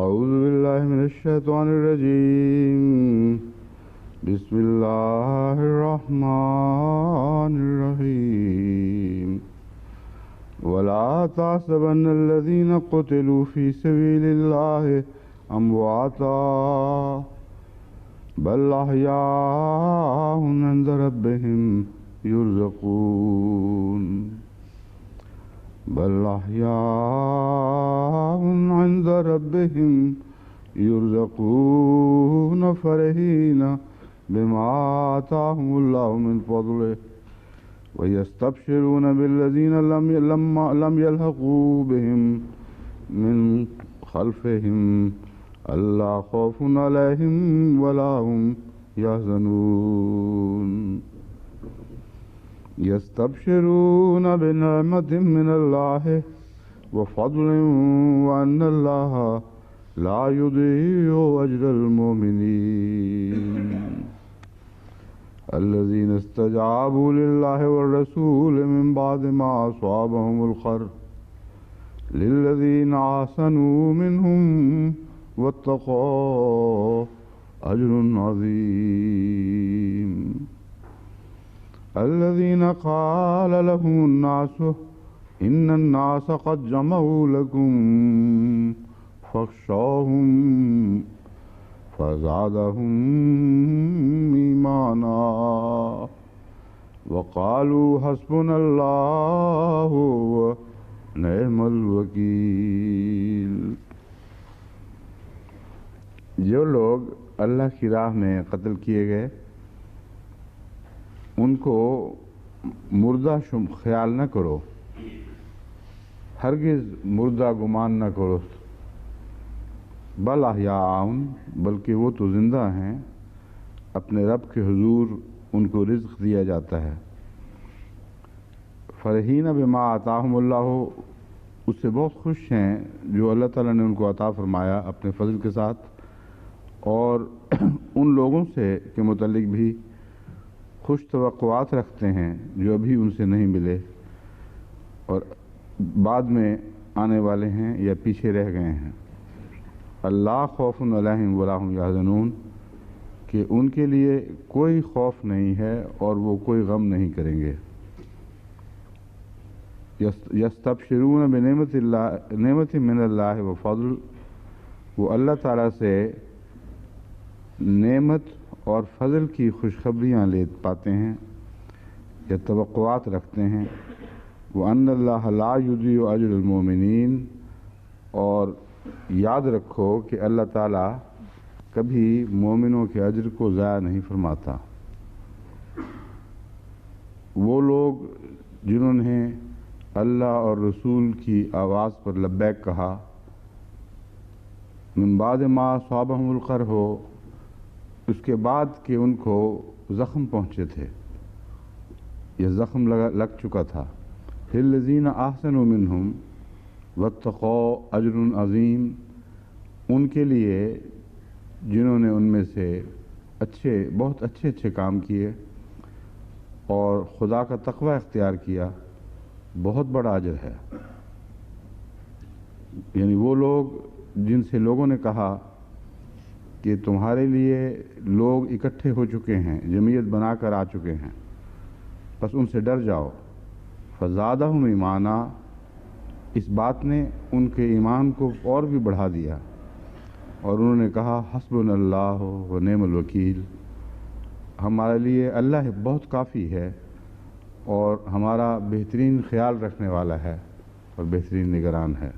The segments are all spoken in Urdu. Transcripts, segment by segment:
أعوذ بالله من الشيطان الرجيم بسم الله الرحمن الرحيم ولا تحسبن الذين قتلوا في سبيل الله أمواتا بل أحياء عند ربهم يرزقون بل أحياء عند ربهم يرزقون فرحين بما آتاهم الله من فضله ويستبشرون بالذين لم يلحقوا بهم من خلفهم ألا خوف عليهم ولا هم يحزنون يستبشرون بنعمة من الله وفضل وأن الله لا يضيع أجر المؤمنين الذين استجابوا لله والرسول من بعد ما أصابهم القرح للذين أحسنوا منهم واتقوا أجر عظيم الذين قال لهم الناس إن الناس قد جمعوا لكم فاخشوهم فزادهم إيمانا وقالوا حسبنا الله ونعم الوکیل۔ جو لوگ اللہ کی راہ میں قتل کیے گئے ان کو مردہ خیال نہ کرو، ہرگز مردہ گمان نہ کرو، بل احیاء، بلکہ وہ تو زندہ ہیں، اپنے رب کے حضور ان کو رزق دیا جاتا ہے۔ فرحین بما آتاہم اللہ، اس سے بہت خوش ہیں جو اللہ تعالیٰ نے ان کو عطا فرمایا اپنے فضل کے ساتھ، اور ان لوگوں سے کے متعلق بھی خوش توقعات رکھتے ہیں جو ابھی ان سے نہیں ملے اور بعد میں آنے والے ہیں یا پیچھے رہ گئے ہیں۔ اللہ خوف علیہم ولا هم یحزنون، کہ ان کے لیے کوئی خوف نہیں ہے اور وہ کوئی غم نہیں کریں گے۔ یستبشرون بنعمت من اللہ وفضل، وہ اللہ تعالیٰ سے نعمت اور فضل کی خوشخبریاں لے پاتے ہیں یا توقعات رکھتے ہیں۔ وَأَنَّ اللَّهَ لَا يُضِيعُ أَجْرَ الْمُؤْمِنِينَ، اور یاد رکھو کہ اللہ تعالیٰ کبھی مومنوں کے اجر کو ضائع نہیں فرماتا۔ وہ لوگ جنہوں نے اللہ اور رسول کی آواز پر لبیک کہا، من بعد ما اصابہم القرح، اس کے بعد کہ ان کو زخم پہنچے تھے یا زخم لگ چکا تھا، للذین احسنوا منہم واتقوا اجر عظیم، ان کے لیے جنہوں نے ان میں سے بہت اچھے کام کیے اور خدا کا تقوی اختیار کیا، بہت بڑا اجر ہے۔ یعنی وہ لوگ جن سے لوگوں نے کہا کہ تمہارے لیے لوگ اکٹھے ہو چکے ہیں، جمعیت بنا کر آ چکے ہیں، بس ان سے ڈر جاؤ، فزادہم ایمانا، اس بات نے ان کے ایمان کو اور بھی بڑھا دیا، اور انہوں نے کہا حسبنا اللہ ونعم الوکیل، ہمارے لیے اللہ بہت کافی ہے اور ہمارا بہترین خیال رکھنے والا ہے اور بہترین نگران ہے۔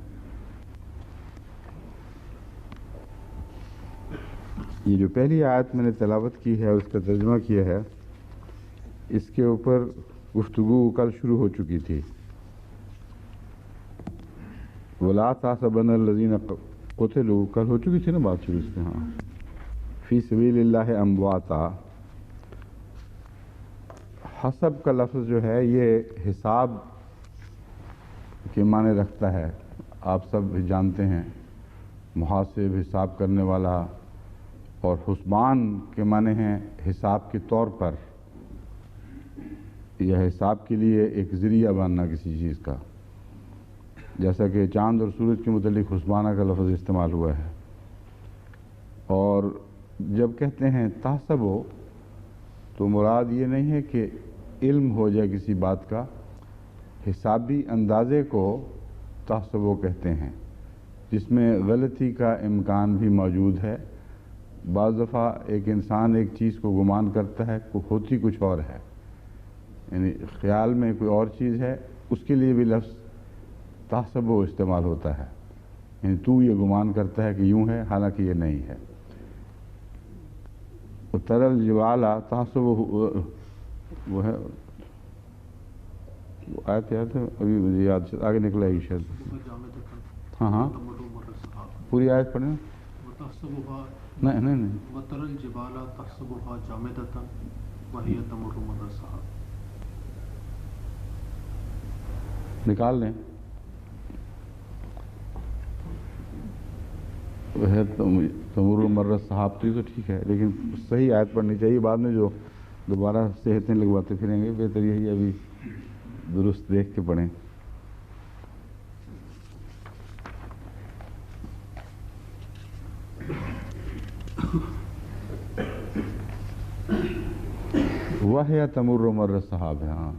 یہ جو پہلی آیت میں نے تلاوت کی ہے اس کا ترجمہ کیا ہے، اس کے اوپر گفتگو کل شروع ہو چکی تھی۔ وَلَا تَحْسَبَنَّ الَّذِينَ قُتِلُوا، کل ہو چکی تھی نا بات شروع اس پہ، ہاں، فِي سَبِيلِ اللَّهِ أَمْوَاتًا۔ حسب کا لفظ جو ہے یہ حساب کے معنی رکھتا ہے، آپ سب جانتے ہیں، محاسب، حساب کرنے والا، اور حسبان کے معنی ہیں حساب کے طور پر یا حساب کے لیے ایک ذریعہ بننا کسی چیز کا، جیسا کہ چاند اور سورج کے متعلق حسبانہ کا لفظ استعمال ہوا ہے۔ اور جب کہتے ہیں تحسبو تو مراد یہ نہیں ہے کہ علم ہو جائے کسی بات کا، حسابی اندازے کو تحسبو کہتے ہیں، جس میں غلطی کا امکان بھی موجود ہے۔ بعض دفعہ ایک انسان ایک چیز کو گمان کرتا ہے ہوتی کچھ اور ہے، یعنی خیال میں کوئی اور چیز ہے، اس کے لیے بھی لفظ تحسبو استعمال ہوتا ہے، یعنی تو یہ گمان کرتا ہے کہ یوں ہے حالانکہ یہ نہیں ہے۔ ترل جوالا تحسبو وہ ہے، آیت یاد ہے ابھی مجھے یاد آگے نکلا ہے شاید، ہاں پوری آیت پڑھیں۔ نہیں نہیں نہیں، وَتَرَى الْجِبَالَ تَحْسَبُهَا جَامِدَةً وَهِيَ تَمُرُّ مَرَّ السَّحَابِ، نکال لیں۔ وہ تمر مر صحاب تو یہ تو ٹھیک ہے، لیکن صحیح آیت پڑھنی چاہیے، بعد میں جو دوبارہ صحتیں لگواتے پھریں گے، بہتر یہی ابھی درست دیکھ کے پڑھیں۔ وَهِيَ تَمُرُّ مَرَّ السَّحَابِ، ہاں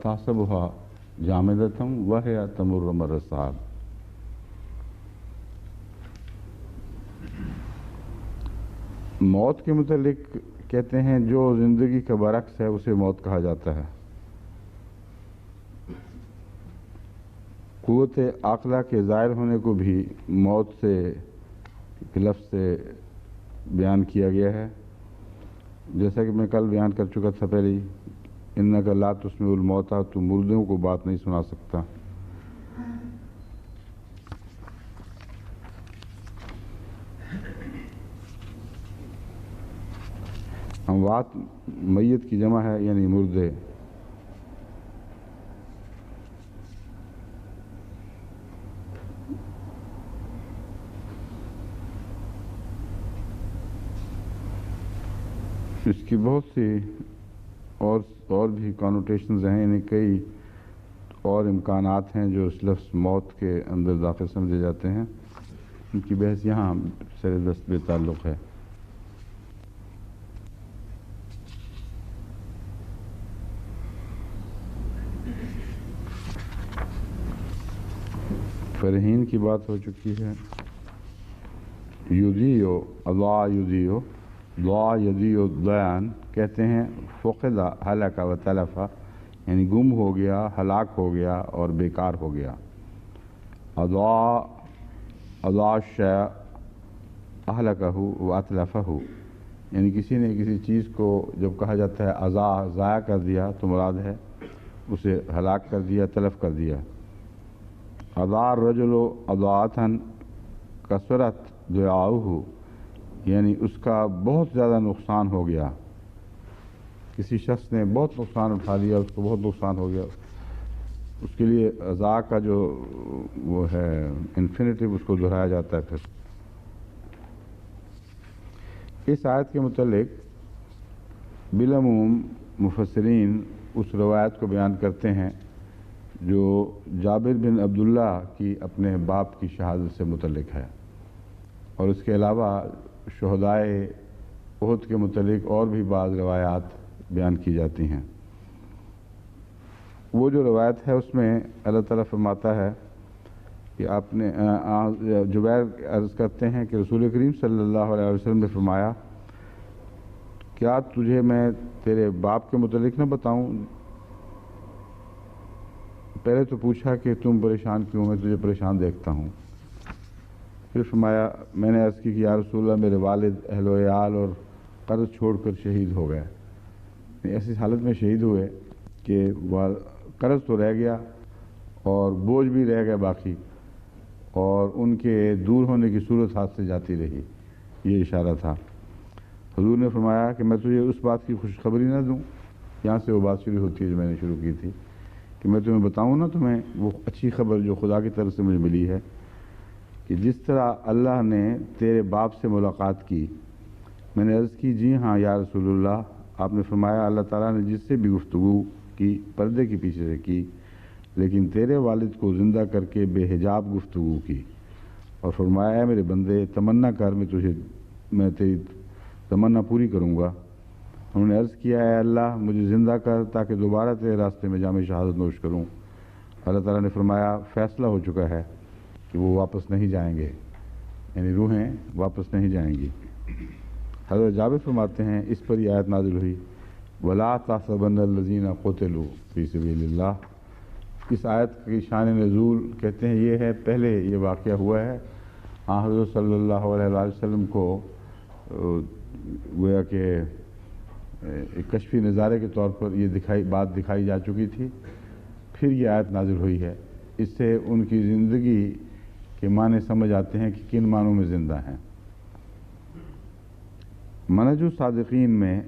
تَحْسَبُهَا جَامِدَةً وَهِيَ تَمُرُّ مَرَّ السَّحَابِ۔ موت کے متعلق کہتے ہیں جو زندگی کا برعکس ہے اسے موت کہا جاتا ہے۔ قوت عاقلہ کے ظاہر ہونے کو بھی موت سے لفظ سے بیان کیا گیا ہے، جیسا کہ میں کل بیان کر چکا تھا پہلے ہی، انک لا تسمع الموتیٰ، تو مردوں کو بات نہیں سنا سکتا۔ اموات میت کی جمع ہے یعنی مردے۔ اس کی بہت سی اور بھی کانوٹیشنز ہیں، یعنی کئی اور امکانات ہیں جو اس لفظ موت کے اندر داخل سمجھے جاتے ہیں، ان کی بحث یہاں سر دست بے تعلق ہے۔ فرحین کی بات ہو چکی ہے۔ یدیو اضاع یدیو، ضاع یدیو ضیان کہتے ہیں، فقد ہلک و تلف، یعنی گم ہو گیا، ہلاک ہو گیا اور بیکار ہو گیا۔ اضاع الشیء اہلکہ و اتلفہ، یعنی کسی نے کسی چیز کو جب کہا جاتا ہے اضاع، ضائع کر دیا، تو مراد ہے اسے ہلاک کر دیا، تلف کر دیا۔ اضاع الرجل اضاعۃ کثرت ضیاعہ، یعنی اس کا بہت زیادہ نقصان ہو گیا، کسی شخص نے بہت نقصان اٹھا لیا، اس کو بہت نقصان ہو گیا، اس کے لیے اضاع کا جو وہ ہے انفینیٹیو، اس کو دہرایا جاتا ہے۔ پھر اس آیت کے متعلق بالعموم مفسرین اس روایت کو بیان کرتے ہیں جو جابر بن عبداللہ کی اپنے باپ کی شہادت سے متعلق ہے، اور اس کے علاوہ شہدائے احد کے متعلق اور بھی بعض روایات بیان کی جاتی ہیں۔ وہ جو روایت ہے اس میں اللہ تعالیٰ فرماتا ہے کہ آپ نے جبیر عرض کرتے ہیں کہ رسول کریم صلی اللہ علیہ وسلم نے فرمایا، کیا تجھے میں تیرے باپ کے متعلق نہ بتاؤں؟ پہلے تو پوچھا کہ تم پریشان کیوں، میں تجھے پریشان دیکھتا ہوں۔ پھر فرمایا، میں نے عرض کی کہ یا رسول اللہ، میرے والد، اہل و عیال اور قرض چھوڑ کر شہید ہو گئے۔ ایسی حالت میں شہید ہوئے کہ قرض تو رہ گیا اور بوجھ بھی رہ گیا باقی، اور ان کے دور ہونے کی صورت ہاتھ سے جاتی رہی، یہ اشارہ تھا۔ حضور نے فرمایا کہ میں تجھے اس بات کی خوشخبری نہ دوں، یہاں سے وہ بات شروع ہوتی ہے جو میں نے شروع کی تھی، کہ میں تمہیں بتاؤں نا تمہیں وہ اچھی خبر جو خدا کی طرف سے مجھے ملی ہے، کہ جس طرح اللہ نے تیرے باپ سے ملاقات کی۔ میں نے عرض کی، جی ہاں یا رسول اللہ۔ آپ نے فرمایا، اللہ تعالیٰ نے جس سے بھی گفتگو کی پردے کے پیچھے سے کی، لیکن تیرے والد کو زندہ کر کے بے حجاب گفتگو کی، اور فرمایا ہے میرے بندے تمنا کر میں تیری تمنا پوری کروں گا۔ انہوں نے عرض کیا ہے اللہ مجھے زندہ کر تاکہ دوبارہ تیرے راستے میں جام شہادت نوش کروں۔ اللہ تعالیٰ نے فرمایا فیصلہ ہو چکا ہے کہ وہ واپس نہیں جائیں گے، یعنی روحیں واپس نہیں جائیں گی۔ حضرت جابر فرماتے ہیں اس پر یہ آیت نازل ہوئی وَلَا تَحْسَبَنَّ الَّذِينَ قُتِلُوا فِي سَبِيلِ اللَّهِ۔ اس آیت کی شان نزول کہتے ہیں یہ ہے، پہلے یہ واقعہ ہوا ہے، حضرت صلی اللہ علیہ وآلہ وسلم کو گویا کہ ایک کشفی نظارے کے طور پر یہ بات دکھائی جا چکی تھی، پھر یہ آیت نازل ہوئی ہے۔ اس سے ان کی زندگی کے معنی سمجھ آتے ہیں کہ کن معنوں میں زندہ ہیں۔ منہج الصادقین میں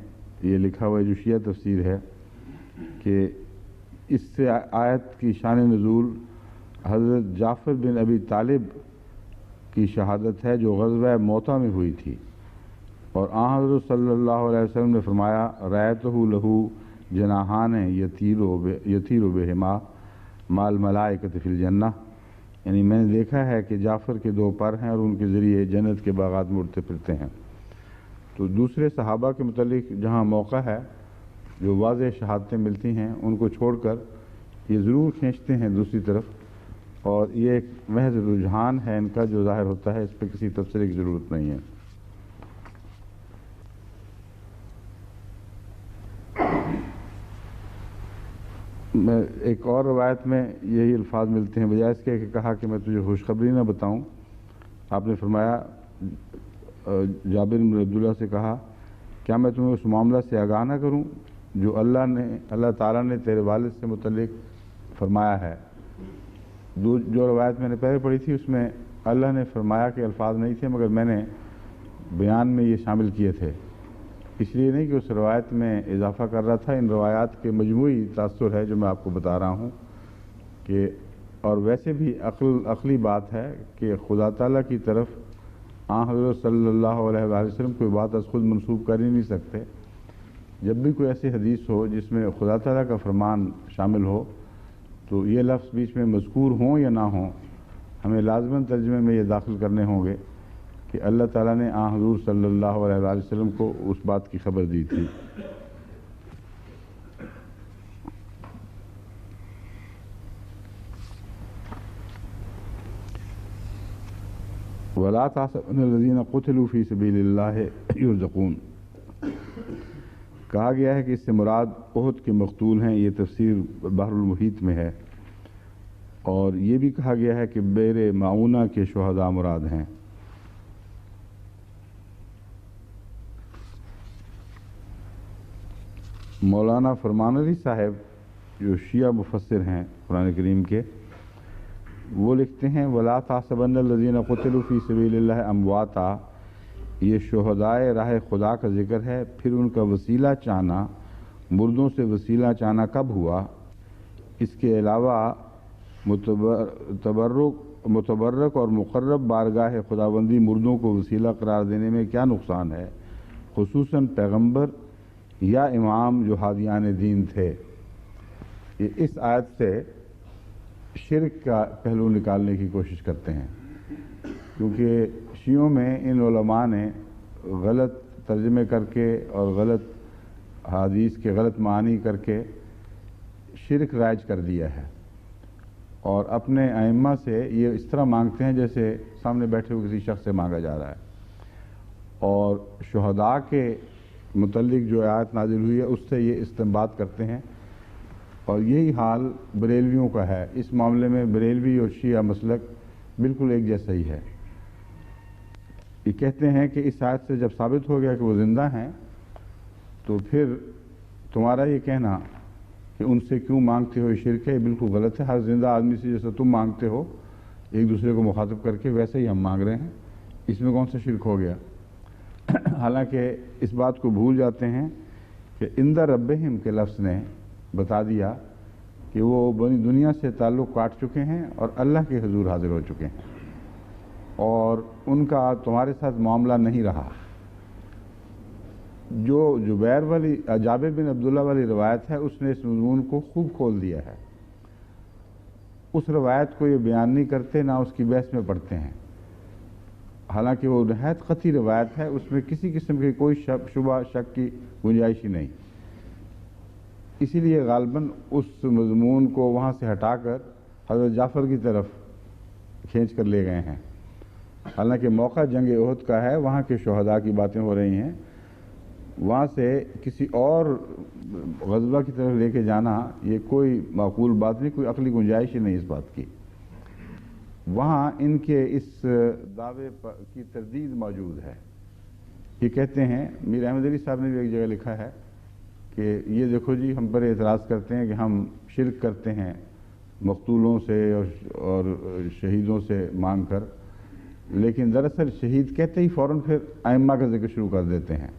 یہ لکھا ہوا ہے جو شیعہ تفسیر ہے کہ اس سے آیت کی شان نزول حضرت جعفر بن ابی طالب کی شہادت ہے جو غزوہ موطا میں ہوئی تھی، اور حضرت صلی اللہ علیہ وسلم نے فرمایا رأیتہ لہو جناحان یطیر بہما مال ملائکۃ فی الجنہ، یعنی میں نے دیکھا ہے کہ جعفر کے دو پر ہیں اور ان کے ذریعے جنت کے باغات میں اڑتے پھرتے ہیں۔ تو دوسرے صحابہ کے متعلق جہاں موقع ہے جو واضح شہادتیں ملتی ہیں ان کو چھوڑ کر یہ ضرور کھینچتے ہیں دوسری طرف، اور یہ ایک محض رجحان ہے ان کا جو ظاہر ہوتا ہے، اس پہ کسی تفسیر کی ضرورت نہیں ہے۔ میں ایک اور روایت میں یہی الفاظ ملتے ہیں، بجائے اس کے کہ کہا کہ میں تجھے خوشخبری نہ بتاؤں، آپ نے فرمایا جابر بن عبداللہ سے کہا کیا میں تمہیں اس معاملہ سے آگاہ نہ کروں جو اللہ تعالیٰ نے تیرے والد سے متعلق فرمایا ہے۔ جو روایت میں نے پہلے پڑھی تھی اس میں اللہ نے فرمایا کے الفاظ نہیں تھے، مگر میں نے بیان میں یہ شامل کیے تھے، اس لیے نہیں کہ اس روایت میں اضافہ کر رہا تھا، ان روایات کے مجموعی تاثر ہے جو میں آپ کو بتا رہا ہوں کہ، اور ویسے بھی عقلی بات ہے کہ خدا تعالیٰ کی طرف حضرت صلی اللہ علیہ وآلہ وسلم کوئی بات از خود منسوب کر ہی نہیں سکتے۔ جب بھی کوئی ایسی حدیث ہو جس میں خدا تعالیٰ کا فرمان شامل ہو تو یہ لفظ بیچ میں مذکور ہوں یا نہ ہوں، ہمیں لازماً ترجمے میں یہ داخل کرنے ہوں گے کہ اللہ تعالیٰ نے حضور صلی اللہ علیہ وآلہ وسلم کو اس بات کی خبر دی تھی۔ وَلَا تَحْسَبَنَّ الَّذِينَ قُتِلُوا فِي سَبِيلِ اللَّهِ يُرْزَقُونَ، کہا گیا ہے کہ اس سے مراد احد کے مقتول ہیں، یہ تفسیر بحر المحیط میں ہے، اور یہ بھی کہا گیا ہے کہ بئر معونہ کے شہداء مراد ہیں۔ مولانا فرمان علی صاحب جو شیعہ مفسر ہیں قرآن کریم کے، وہ لکھتے ہیں وَلَا تَحْسَبَنَّ الَّذِينَ قُتِلُوا فِي سَبِيلِ اللَّهِ أَمْوَاتًا، یہ شہدائے راہ خدا کا ذکر ہے، پھر ان کا وسیلہ چاہنا، مردوں سے وسیلہ چاہنا کب ہوا؟ اس کے علاوہ متبرک اور مقرب بارگاہ خداوندی مردوں کو وسیلہ قرار دینے میں کیا نقصان ہے، خصوصاً پیغمبر یا امام جو ہادیان دین تھے۔ یہ اس آیت سے شرک کا پہلو نکالنے کی کوشش کرتے ہیں، کیونکہ شیعوں میں ان علماء نے غلط ترجمے کر کے اور غلط حدیث کے غلط معنی کر کے شرک رائج کر دیا ہے، اور اپنے ائمہ سے یہ اس طرح مانگتے ہیں جیسے سامنے بیٹھے ہوئے کسی شخص سے مانگا جا رہا ہے، اور شہداء کے متعلق جو آیت نازل ہوئی ہے اس سے یہ استنباط کرتے ہیں، اور یہی حال بریلویوں کا ہے۔ اس معاملے میں بریلوی اور شیعہ مسلک بالکل ایک جیسا ہی ہے۔ یہ کہتے ہیں کہ اس آیت سے جب ثابت ہو گیا کہ وہ زندہ ہیں تو پھر تمہارا یہ کہنا کہ ان سے کیوں مانگتے ہو یہ شرک ہے، یہ بالکل غلط ہے۔ ہر زندہ آدمی سے جیسا تم مانگتے ہو ایک دوسرے کو مخاطب کر کے، ویسے ہی ہم مانگ رہے ہیں، اس میں کون سا شرک ہو گیا؟ حالانکہ اس بات کو بھول جاتے ہیں کہ عند ربہم کے لفظ نے بتا دیا کہ وہ بنی دنیا سے تعلق کاٹ چکے ہیں اور اللہ کے حضور حاضر ہو چکے ہیں، اور ان کا تمہارے ساتھ معاملہ نہیں رہا۔ جو جبیر والی جابر بن عبداللہ والی روایت ہے اس نے اس مضمون کو خوب کھول دیا ہے، اس روایت کو یہ بیان نہیں کرتے، نہ اس کی بحث میں پڑھتے ہیں، حالانکہ وہ نہایت قطعی روایت ہے، اس میں کسی قسم کی کوئی شبہ شک کی گنجائش ہی نہیں، اسی لیے غالباً اس مضمون کو وہاں سے ہٹا کر حضرت جعفر کی طرف کھینچ کر لے گئے ہیں۔ حالانکہ موقع جنگ احد کا ہے، وہاں کے شہداء کی باتیں ہو رہی ہیں، وہاں سے کسی اور غزوہ کی طرف لے کے جانا یہ کوئی معقول بات نہیں، کوئی عقلی گنجائش ہی نہیں اس بات کی۔ وہاں ان کے اس دعوے کی تردید موجود ہے۔ یہ کہتے ہیں، میر احمد علی صاحب نے بھی ایک جگہ لکھا ہے کہ یہ دیکھو جی ہم پر اعتراض کرتے ہیں کہ ہم شرک کرتے ہیں مقتولوں سے اور شہیدوں سے مانگ کر، لیکن دراصل شہید کہتے ہی فوراً پھر ائمہ کا ذکر شروع کر دیتے ہیں۔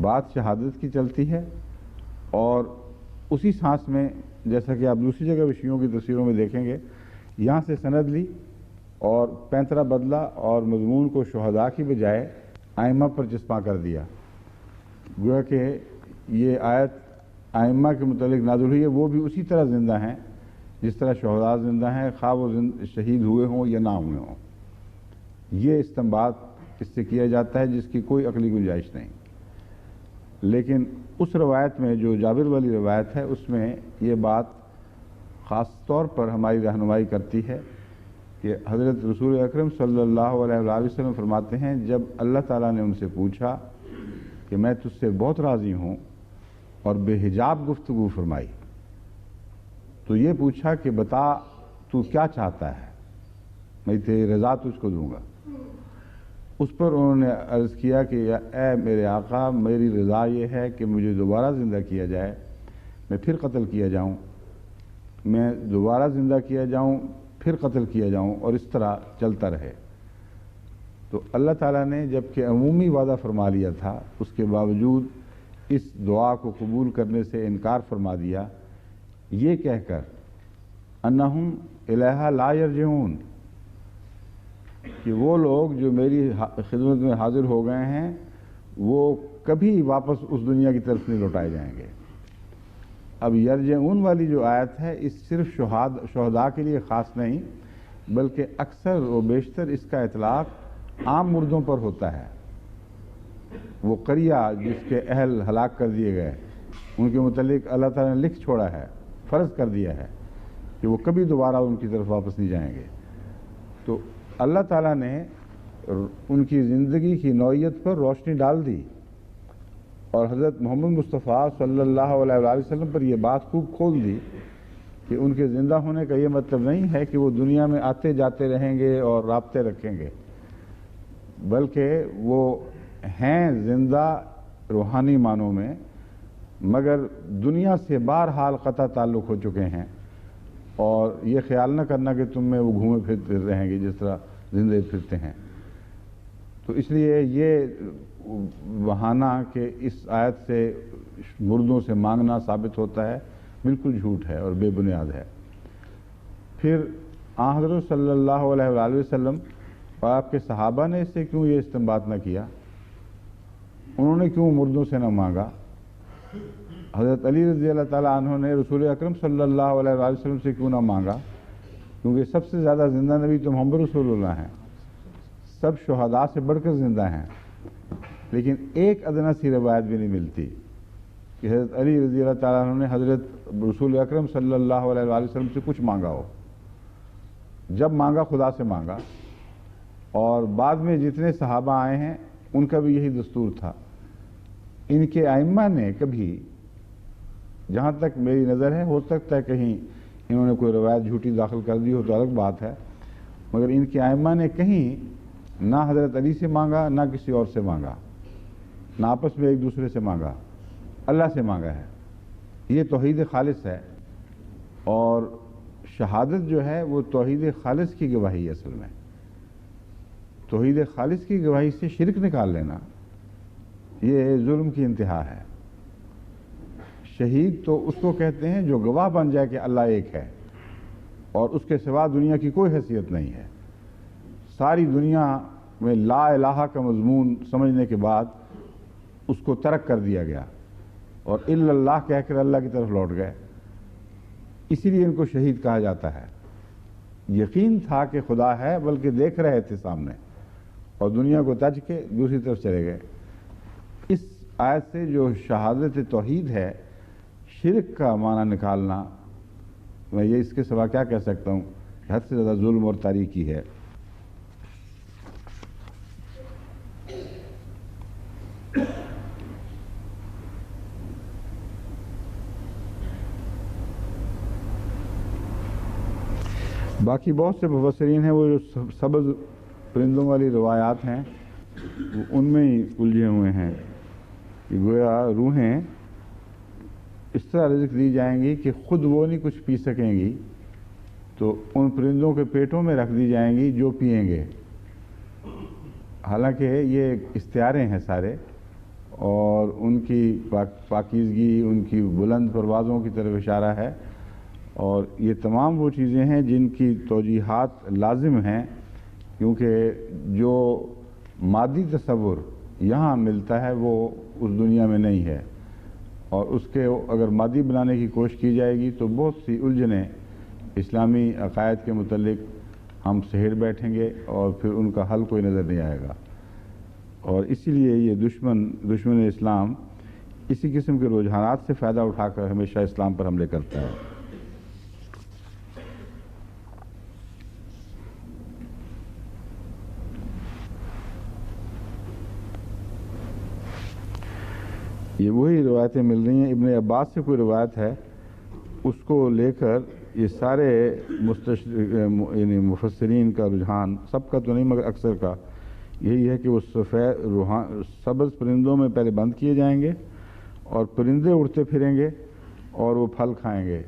بات شہادت کی چلتی ہے اور اسی سانس میں، جیسا کہ آپ دوسری جگہ شیعوں کی تصویروں میں دیکھیں گے، یہاں سے سند لی اور پینترا بدلا اور مضمون کو شہداء کی بجائے ائمہ پر چسپاں کر دیا، گویا کہ یہ آیت ائمہ کے متعلق نازل ہوئی ہے، وہ بھی اسی طرح زندہ ہیں جس طرح شہداء زندہ ہیں، خواہ وہ شہید ہوئے ہوں یا نہ ہوئے ہوں۔ یہ استنباط اس سے کیا جاتا ہے جس کی کوئی عقلی گنجائش نہیں۔ لیکن اس روایت میں جو جابر والی روایت ہے، اس میں یہ بات خاص طور پر ہماری رہنمائی کرتی ہے کہ حضرت رسول اکرم صلی اللہ علیہ وآلہ وسلم فرماتے ہیں، جب اللہ تعالیٰ نے ان سے پوچھا کہ میں تجھ سے بہت راضی ہوں اور بے حجاب گفتگو فرمائی، تو یہ پوچھا کہ بتا تو کیا چاہتا ہے، میں تیری رضا تجھ کو دوں گا۔ اس پر انہوں نے عرض کیا کہ اے میرے آقا، میری رضا یہ ہے کہ مجھے دوبارہ زندہ کیا جائے، میں پھر قتل کیا جاؤں، میں دوبارہ زندہ کیا جاؤں، پھر قتل کیا جاؤں، اور اس طرح چلتا رہے۔ تو اللہ تعالیٰ نے جب کہ عمومی وعدہ فرما لیا تھا، اس کے باوجود اس دعا کو قبول کرنے سے انکار فرما دیا، یہ کہہ کر انہم الیہا لا یرجعون، کہ وہ لوگ جو میری خدمت میں حاضر ہو گئے ہیں وہ کبھی واپس اس دنیا کی طرف نہیں لوٹائے جائیں گے۔ اب یرجعون والی جو آیت ہے، اس صرف شہداء کے لیے خاص نہیں، بلکہ اکثر و بیشتر اس کا اطلاق عام مردوں پر ہوتا ہے۔ وہ قریہ جس کے اہل ہلاک کر دیے گئے، ان کے متعلق اللہ تعالیٰ نے لکھ چھوڑا ہے، فرض کر دیا ہے کہ وہ کبھی دوبارہ ان کی طرف واپس نہیں جائیں گے۔ تو اللہ تعالیٰ نے ان کی زندگی کی نوعیت پر روشنی ڈال دی، اور حضرت محمد مصطفیٰ صلی اللہ علیہ وآلہ وسلم پر یہ بات خوب کھول دی کہ ان کے زندہ ہونے کا یہ مطلب نہیں ہے کہ وہ دنیا میں آتے جاتے رہیں گے اور رابطے رکھیں گے، بلکہ وہ ہیں زندہ روحانی معنوں میں، مگر دنیا سے بہرحال قطع تعلق ہو چکے ہیں، اور یہ خیال نہ کرنا کہ تم میں وہ گھومے پھرتے رہیں گے جس طرح زندے پھرتے ہیں۔ تو اس لیے یہ بہانہ کہ اس آیت سے مردوں سے مانگنا ثابت ہوتا ہے، بالکل جھوٹ ہے اور بے بنیاد ہے۔ پھر آن حضرت صلی اللہ علیہ وآلہ وسلم اور آپ کے صحابہ نے اس سے کیوں یہ استنباط نہ کیا؟ انہوں نے کیوں مردوں سے نہ مانگا؟ حضرت علی رضی اللہ تعالیٰ عنہ نے رسول اکرم صلی اللہ علیہ وآلہ وسلم سے کیوں نہ مانگا؟ کیونکہ سب سے زیادہ زندہ نبی تو محمد رسول اللہ ہیں، سب شہداء سے بڑھ کر زندہ ہیں، لیکن ایک ادنا سی روایت بھی نہیں ملتی کہ حضرت علی رضی اللہ تعالیٰ عنہ نے حضرت رسول اکرم صلی اللہ علیہ وآلہ وسلم سے کچھ مانگا ہو۔ جب مانگا خدا سے مانگا، اور بعد میں جتنے صحابہ آئے ہیں ان کا بھی یہی دستور تھا۔ ان کے ائمہ نے کبھی، جہاں تک میری نظر ہے، ہو سکتا ہے کہیں انہوں نے کوئی روایت جھوٹی داخل کر دی ہو تو الگ بات ہے، مگر ان کے ائمہ نے کہیں نہ حضرت علی سے مانگا، نہ کسی اور سے مانگا، نہ آپس میں ایک دوسرے سے مانگا، اللہ سے مانگا ہے۔ یہ توحید خالص ہے، اور شہادت جو ہے وہ توحید خالص کی گواہی ہے۔ اصل میں توحید خالص کی گواہی سے شرک نکال لینا یہ ظلم کی انتہا ہے۔ شہید تو اس کو کہتے ہیں جو گواہ بن جائے کہ اللہ ایک ہے اور اس کے سوا دنیا کی کوئی حیثیت نہیں ہے۔ ساری دنیا میں لا الہ کا مضمون سمجھنے کے بعد اس کو ترک کر دیا گیا اور الا اللہ کہہ کر اللہ کی طرف لوٹ گئے، اسی لیے ان کو شہید کہا جاتا ہے۔ یقین تھا کہ خدا ہے، بلکہ دیکھ رہے تھے سامنے، اور دنیا کو تج کے دوسری طرف چلے گئے۔ اس آیت سے جو شہادت توحید ہے، شرک کا معنی نکالنا، میں یہ اس کے سوا کیا کہہ سکتا ہوں، حد سے زیادہ ظلم اور تاریکی ہے۔ باقی بہت سے مفسرین ہیں، وہ جو سبز پرندوں والی روایات ہیں وہ ان میں ہی الجھے ہوئے ہیں کہ گویا روحیں اس طرح رزق دی جائیں گی کہ خود وہ نہیں کچھ پی سکیں گی، تو ان پرندوں کے پیٹوں میں رکھ دی جائیں گی جو پئیں گے۔ حالانکہ یہ استعارے ہیں سارے، اور ان کی پاکیزگی، ان کی بلند پروازوں کی طرف اشارہ ہے، اور یہ تمام وہ چیزیں ہیں جن کی توجیحات لازم ہیں، کیونکہ جو مادی تصور یہاں ملتا ہے وہ اس دنیا میں نہیں ہے، اور اس کے اگر مادی بنانے کی کوشش کی جائے گی تو بہت سی الجھنیں اسلامی عقائد کے متعلق ہم سہیڑ بیٹھیں گے، اور پھر ان کا حل کوئی نظر نہیں آئے گا۔ اور اسی لیے یہ دشمن اسلام اسی قسم کے رجحانات سے فائدہ اٹھا کر ہمیشہ اسلام پر حملے کرتا ہے۔ یہ وہی روایتیں مل رہی ہیں، ابن عباس سے کوئی روایت ہے، اس کو لے کر یہ سارے یعنی مفسرین کا رجحان، سب کا تو نہیں مگر اکثر کا، یہی ہے کہ وہ سبز پرندوں میں پہلے بند کیے جائیں گے، اور پرندے اڑتے پھریں گے اور وہ پھل کھائیں گے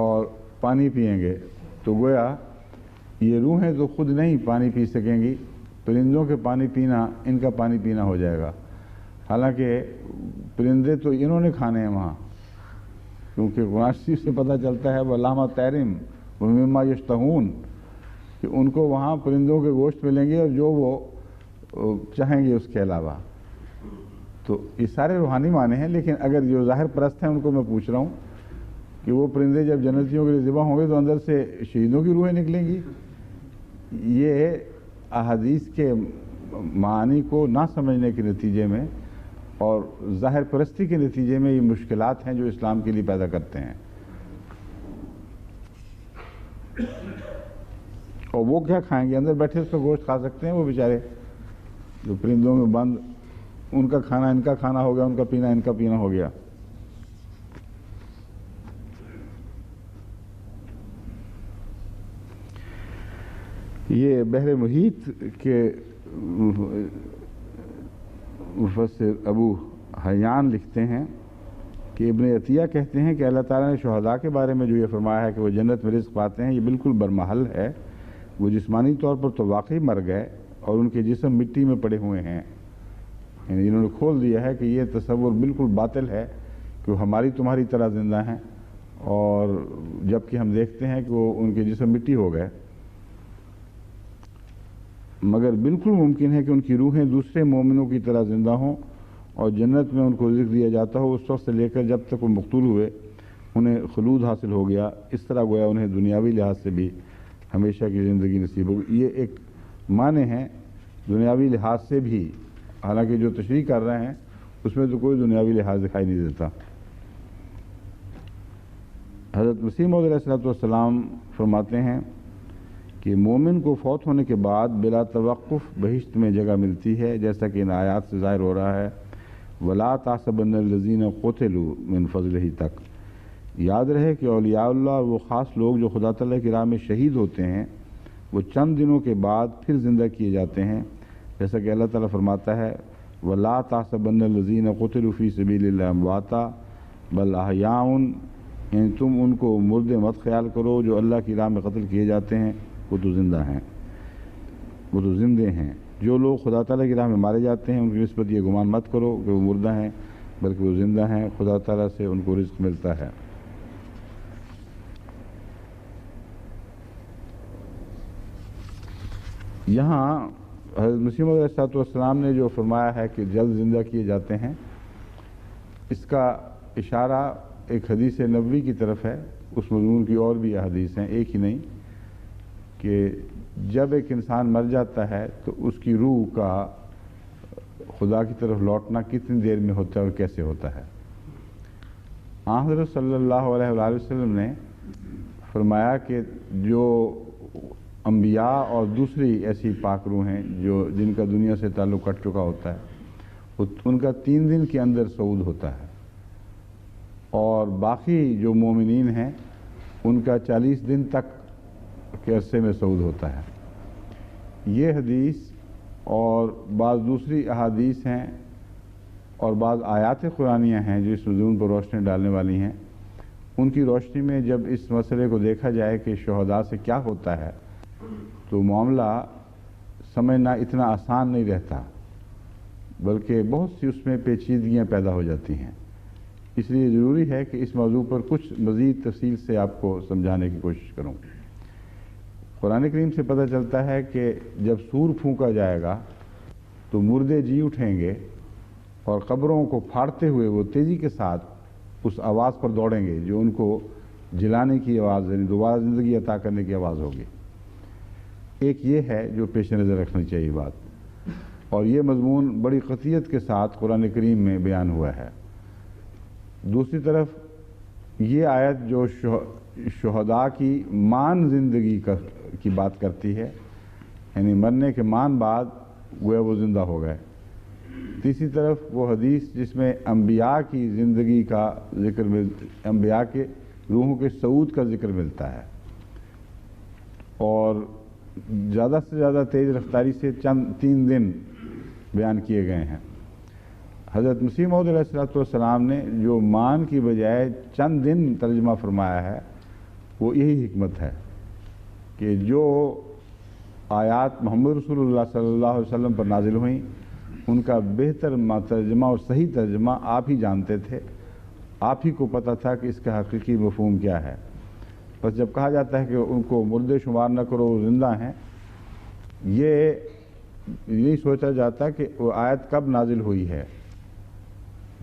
اور پانی پئیں گے۔ تو گویا یہ روحیں تو خود نہیں پانی پی سکیں گی، پرندوں کے پانی پینا ان کا پانی پینا ہو جائے گا۔ حالانکہ پرندے تو انہوں نے کھانے ہیں وہاں، کیونکہ قرآن شریف سے پتہ چلتا ہے وَلَحْمَ طَيْرٍ وَمِمَّا يَشْتَهُونَ کہ ان کو وہاں پرندوں کے گوشت ملیں گے اور جو وہ چاہیں گے اس کے علاوہ۔ تو یہ سارے روحانی معنی ہیں، لیکن اگر جو ظاہر پرست ہیں ان کو میں پوچھ رہا ہوں کہ وہ پرندے جب جنتیوں کے لیے ذبح ہوں گے تو اندر سے شہیدوں کی روحیں نکلیں گی؟ یہ احادیث کے معانی کو نہ سمجھنے کے نتیجے میں اور ظاہر پرستی کے نتیجے میں یہ مشکلات ہیں جو اسلام کے لیے پیدا کرتے ہیں۔ اور وہ کیا کھائیں گے؟ اندر بیٹھے اس کا گوشت کھا سکتے ہیں وہ بیچارے جو پرندوں میں بند، ان کا کھانا ان کا کھانا ہو گیا، ان کا پینا ان کا پینا ہو گیا۔ یہ بحر محیط کے مفسر ابو حیان لکھتے ہیں کہ ابن عطیہ کہتے ہیں کہ اللہ تعالیٰ نے شہداء کے بارے میں جو یہ فرمایا ہے کہ وہ جنت میں رزق پاتے ہیں، یہ بالکل برمحل ہے۔ وہ جسمانی طور پر تو واقعی مر گئے اور ان کے جسم مٹی میں پڑے ہوئے ہیں، یعنی انہوں نے کھول دیا ہے کہ یہ تصور بالکل باطل ہے کہ وہ ہماری تمہاری طرح زندہ ہیں، اور جبکہ ہم دیکھتے ہیں کہ وہ ان کے جسم مٹی ہو گئے۔ مگر بالکل ممکن ہے کہ ان کی روحیں دوسرے مومنوں کی طرح زندہ ہوں اور جنت میں ان کو رزق دیا جاتا ہو، اس وقت سے لے کر جب تک وہ مقتول ہوئے انہیں خلود حاصل ہو گیا، اس طرح گویا انہیں دنیاوی لحاظ سے بھی ہمیشہ کی زندگی نصیب ہوگی۔ یہ ایک معنی ہے دنیاوی لحاظ سے بھی، حالانکہ جو تشریح کر رہے ہیں اس میں تو کوئی دنیاوی لحاظ دکھائی نہیں دیتا۔ حضرت مسیح موعود علیہ السلام فرماتے ہیں کہ مومن کو فوت ہونے کے بعد بلا توقف بہشت میں جگہ ملتی ہے، جیسا کہ ان آیات سے ظاہر ہو رہا ہے وَلَا تَحْسَبَنَّ الَّذِينَ قُتِلُوا مِنْ فَضْلِهِ تک۔ یاد رہے کہ اولیاء اللہ وہ خاص لوگ جو خدا تعالیٰ کی راہ میں شہید ہوتے ہیں وہ چند دنوں کے بعد پھر زندہ کیے جاتے ہیں، جیسا کہ اللہ تعالیٰ فرماتا ہے وَلَا تَحْسَبَنَّ الَّذِينَ قُتِلُوا فِي سَبِيلِ اللَّهِ أَمْوَاتًا بَلْ أَحْيَاءٌ، یعنی تم ان کو مردے مت خیال کرو جو اللہ کی راہ میں قتل کیے جاتے ہیں، وہ تو زندہ ہیں، وہ تو زندے ہیں۔ جو لوگ خدا تعالیٰ کی راہ میں مارے جاتے ہیں ان کی نسبت یہ گمان مت کرو کہ وہ مردہ ہیں، بلکہ وہ زندہ ہیں، خدا تعالیٰ سے ان کو رزق ملتا ہے۔ یہاں حضرت مسیح موعود علیہ السلام نے جو فرمایا ہے کہ جلد زندہ کیے جاتے ہیں، اس کا اشارہ ایک حدیث نبوی کی طرف ہے، اس مضمون کی اور بھی احادیث ہیں، ایک ہی نہیں، کہ جب ایک انسان مر جاتا ہے تو اس کی روح کا خدا کی طرف لوٹنا کتنی دیر میں ہوتا ہے اور کیسے ہوتا ہے؟ حضرت صلی اللہ علیہ وآلہ وسلم نے فرمایا کہ جو انبیاء اور دوسری ایسی پاک روح ہیں جن کا دنیا سے تعلق کٹ چکا ہوتا ہے، ان کا 3 دن کے اندر صعود ہوتا ہے، اور باقی جو مومنین ہیں ان کا 40 دن تک کے عرصے میں صعود ہوتا ہے۔ یہ حدیث اور بعض دوسری احادیث ہیں اور بعض آیات قرآنیہ ہیں جو اس مضمون پر روشنی ڈالنے والی ہیں، ان کی روشنی میں جب اس مسئلے کو دیکھا جائے کہ شہداء سے کیا ہوتا ہے تو معاملہ سمجھنا اتنا آسان نہیں رہتا، بلکہ بہت سی اس میں پیچیدگیاں پیدا ہو جاتی ہیں۔ اس لیے ضروری ہے کہ اس موضوع پر کچھ مزید تفصیل سے آپ کو سمجھانے کی کوشش کروں۔ قرآن کریم سے پتہ چلتا ہے کہ جب سور پھونکا جائے گا تو مردے جی اٹھیں گے اور قبروں کو پھاڑتے ہوئے وہ تیزی کے ساتھ اس آواز پر دوڑیں گے جو ان کو جلانے کی آواز، یعنی دوبارہ زندگی عطا کرنے کی آواز ہوگی۔ ایک یہ ہے جو پیش نظر رکھنی چاہیے بات، اور یہ مضمون بڑی قطعیت کے ساتھ قرآن کریم میں بیان ہوا ہے۔ دوسری طرف یہ آیت جو شہداء کی مان زندگی کی بات کرتی ہے، یعنی مرنے کے مان بعد گویا وہ زندہ ہو گئے۔ تیسری طرف وہ حدیث جس میں انبیاء کی زندگی کا ذکر انبیاء کے روحوں کے صعود کا ذکر ملتا ہے، اور زیادہ سے زیادہ تیز رفتاری سے 3 دن بیان کیے گئے ہیں۔ حضرت مسیح موعود علیہ السلام نے جو مان کی بجائے چند دن ترجمہ فرمایا ہے، وہ یہی حکمت ہے کہ جو آیات محمد رسول اللہ صلی اللہ علیہ وسلم پر نازل ہوئیں ان کا بہتر ترجمہ اور صحیح ترجمہ آپ ہی جانتے تھے، آپ ہی کو پتہ تھا کہ اس کا حقیقی مفہوم کیا ہے۔ بس جب کہا جاتا ہے کہ ان کو مردے شمار نہ کرو، وہ زندہ ہیں، یہ نہیں سوچا جاتا کہ وہ آیت کب نازل ہوئی ہے۔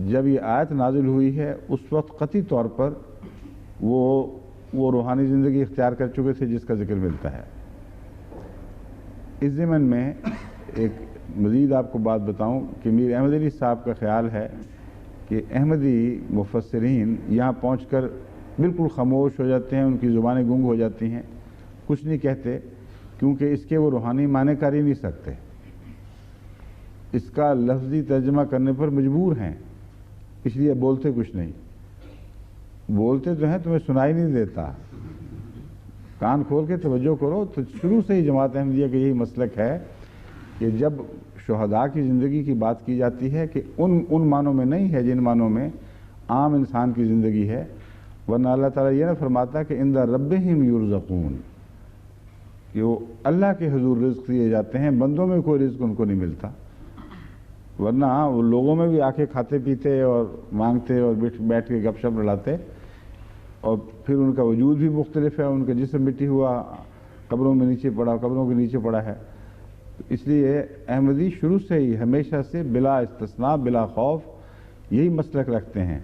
جب یہ آیت نازل ہوئی ہے اس وقت قطعی طور پر وہ روحانی زندگی اختیار کر چکے تھے جس کا ذکر ملتا ہے۔ اس ضمن میں ایک مزید آپ کو بات بتاؤں کہ میر احمد علی صاحب کا خیال ہے کہ احمدی مفسرین یہاں پہنچ کر بالکل خاموش ہو جاتے ہیں، ان کی زبانیں گنگ ہو جاتی ہیں، کچھ نہیں کہتے، کیونکہ اس کے وہ روحانی معنی کر ہی نہیں سکتے، اس کا لفظی ترجمہ کرنے پر مجبور ہیں، اس لیے بولتے کچھ نہیں۔ بولتے تو ہیں، تمہیں سنائی نہیں دیتا، کان کھول کے توجہ کرو۔ تو شروع سے ہی جماعت احمدیہ کا یہی مسلک ہے کہ جب شہداء کی زندگی کی بات کی جاتی ہے کہ ان معنوں میں نہیں ہے جن معنوں میں عام انسان کی زندگی ہے، ورنہ اللہ تعالیٰ یہ نہ فرماتا کہ عند ربہم یرزقون، کہ وہ اللہ کے حضور رزق دیے جاتے ہیں، بندوں میں کوئی رزق ان کو نہیں ملتا، ورنہ وہ لوگوں میں بھی آ کے کھاتے پیتے اور مانگتے اور بیٹھ کے گپ شپ لڑاتے، اور پھر ان کا وجود بھی مختلف ہے، ان کا جسم مٹی ہوا قبروں میں نیچے پڑا، قبروں کے نیچے پڑا ہے۔ اس لیے احمدی شروع سے ہی ہمیشہ سے بلا استثناء بلا خوف یہی مسلک رکھتے ہیں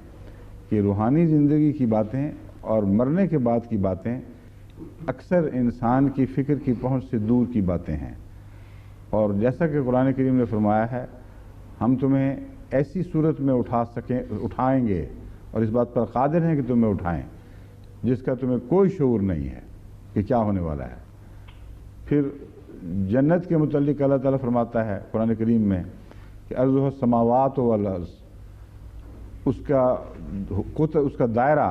کہ روحانی زندگی کی باتیں اور مرنے کے بعد کی باتیں اکثر انسان کی فکر کی پہنچ سے دور کی باتیں ہیں، اور جیسا کہ قرآن کریم نے فرمایا ہے ہم تمہیں ایسی صورت میں اٹھائیں گے اور اس بات پر قادر ہیں کہ تمہیں اٹھائیں جس کا تمہیں کوئی شعور نہیں ہے کہ کیا ہونے والا ہے۔ پھر جنت کے متعلق اللہ تعالیٰ فرماتا ہے قرآن کریم میں کہ ارضها السماوات والارض، اس کا دائرہ،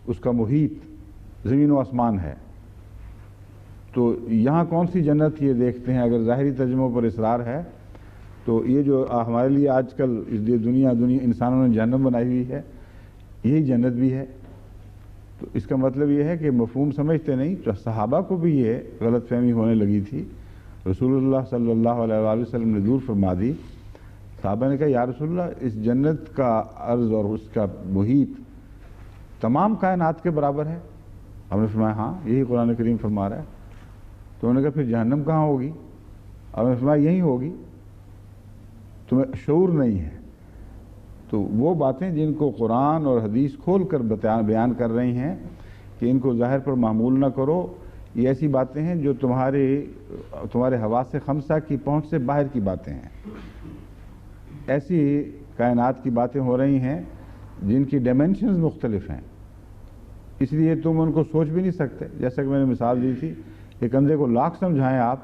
اس کا محیط زمین و آسمان ہے۔ تو یہاں کون سی جنت یہ دیکھتے ہیں، اگر ظاہری ترجموں پر اصرار ہے تو یہ جو ہمارے لیے آج کل اس دنیا انسانوں نے جہنم بنائی ہوئی ہے، یہی جنت بھی ہے۔ تو اس کا مطلب یہ ہے کہ مفہوم سمجھتے نہیں۔ تو صحابہ کو بھی یہ غلط فہمی ہونے لگی تھی، رسول اللہ صلی اللہ علیہ وآلہ وسلم نے دور فرما دی۔ صحابہ نے کہا یا رسول اللہ، اس جنت کا عرض اور اس کا محیط تمام کائنات کے برابر ہے؟ ہم نے فرمایا ہاں، یہی قرآن کریم فرما رہا ہے۔ تو انہوں نے کہا پھر جہنم کہاں ہوگی؟ ہم نے فرمایا یہی ہوگی، تمہیں شعور نہیں ہے۔ تو وہ باتیں جن کو قرآن اور حدیث کھول کر بیان کر رہی ہیں کہ ان کو ظاہر پر معمول نہ کرو، یہ ایسی باتیں ہیں جو تمہارے حواس خمسہ کی پہنچ سے باہر کی باتیں ہیں. ایسی کائنات کی باتیں ہو رہی ہیں جن کی ڈائمینشنز مختلف ہیں، اس لیے تم ان کو سوچ بھی نہیں سکتے. جیسا کہ میں نے مثال دی تھی، ایک اندھے کو لاکھ سمجھائیں آپ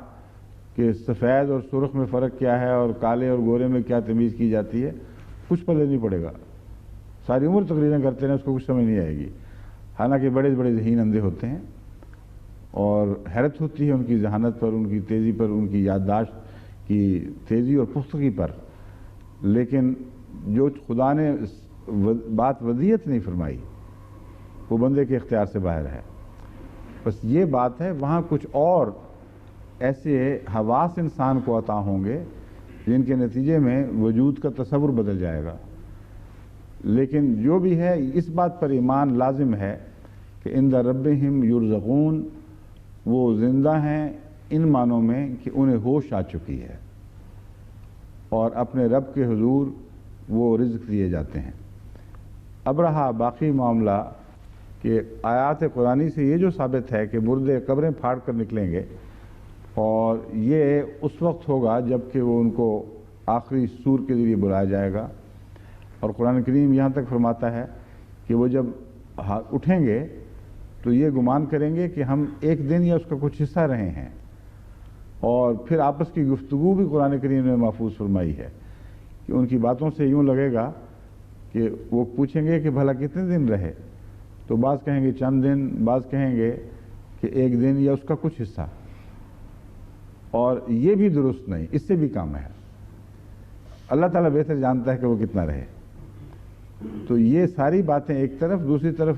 کہ سفید اور سرخ میں فرق کیا ہے اور کالے اور گورے میں کیا تمیز کی جاتی ہے، کچھ پتہ نہیں پڑے گا. ساری عمر تقریریں کرتے ہیں، اس کو کچھ سمجھ نہیں آئے گی. حالانکہ بڑے بڑے ذہین اندھے ہوتے ہیں اور حیرت ہوتی ہے ان کی ذہانت پر، ان کی تیزی پر، ان کی یادداشت کی تیزی اور پختگی پر. لیکن جو خدا نے بات ودیت نہیں فرمائی وہ بندے کے اختیار سے باہر ہے. بس یہ بات ہے، وہاں کچھ اور ایسے حواس انسان کو عطا ہوں گے جن کے نتیجے میں وجود کا تصور بدل جائے گا. لیکن جو بھی ہے، اس بات پر ایمان لازم ہے کہ عند ربہم یرزقون، وہ زندہ ہیں ان معنوں میں کہ انہیں ہوش آ چکی ہے اور اپنے رب کے حضور وہ رزق دیے جاتے ہیں. اب رہا باقی معاملہ کہ آیات قرآنی سے یہ جو ثابت ہے کہ مردے قبریں پھاڑ کر نکلیں گے، اور یہ اس وقت ہوگا جب کہ وہ ان کو آخری سور کے ذریعے بلایا جائے گا. اور قرآن کریم یہاں تک فرماتا ہے کہ وہ جب اٹھیں گے تو یہ گمان کریں گے کہ ہم ایک دن یا اس کا کچھ حصہ رہے ہیں. اور پھر آپس کی گفتگو بھی قرآن کریم نے محفوظ فرمائی ہے کہ ان کی باتوں سے یوں لگے گا کہ وہ پوچھیں گے کہ بھلا کتنے دن رہے، تو بعض کہیں گے چند دن، بعض کہیں گے کہ ایک دن یا اس کا کچھ حصہ. اور یہ بھی درست نہیں، اس سے بھی کم ہے. اللہ تعالیٰ بہتر جانتا ہے کہ وہ کتنا رہے. تو یہ ساری باتیں ایک طرف، دوسری طرف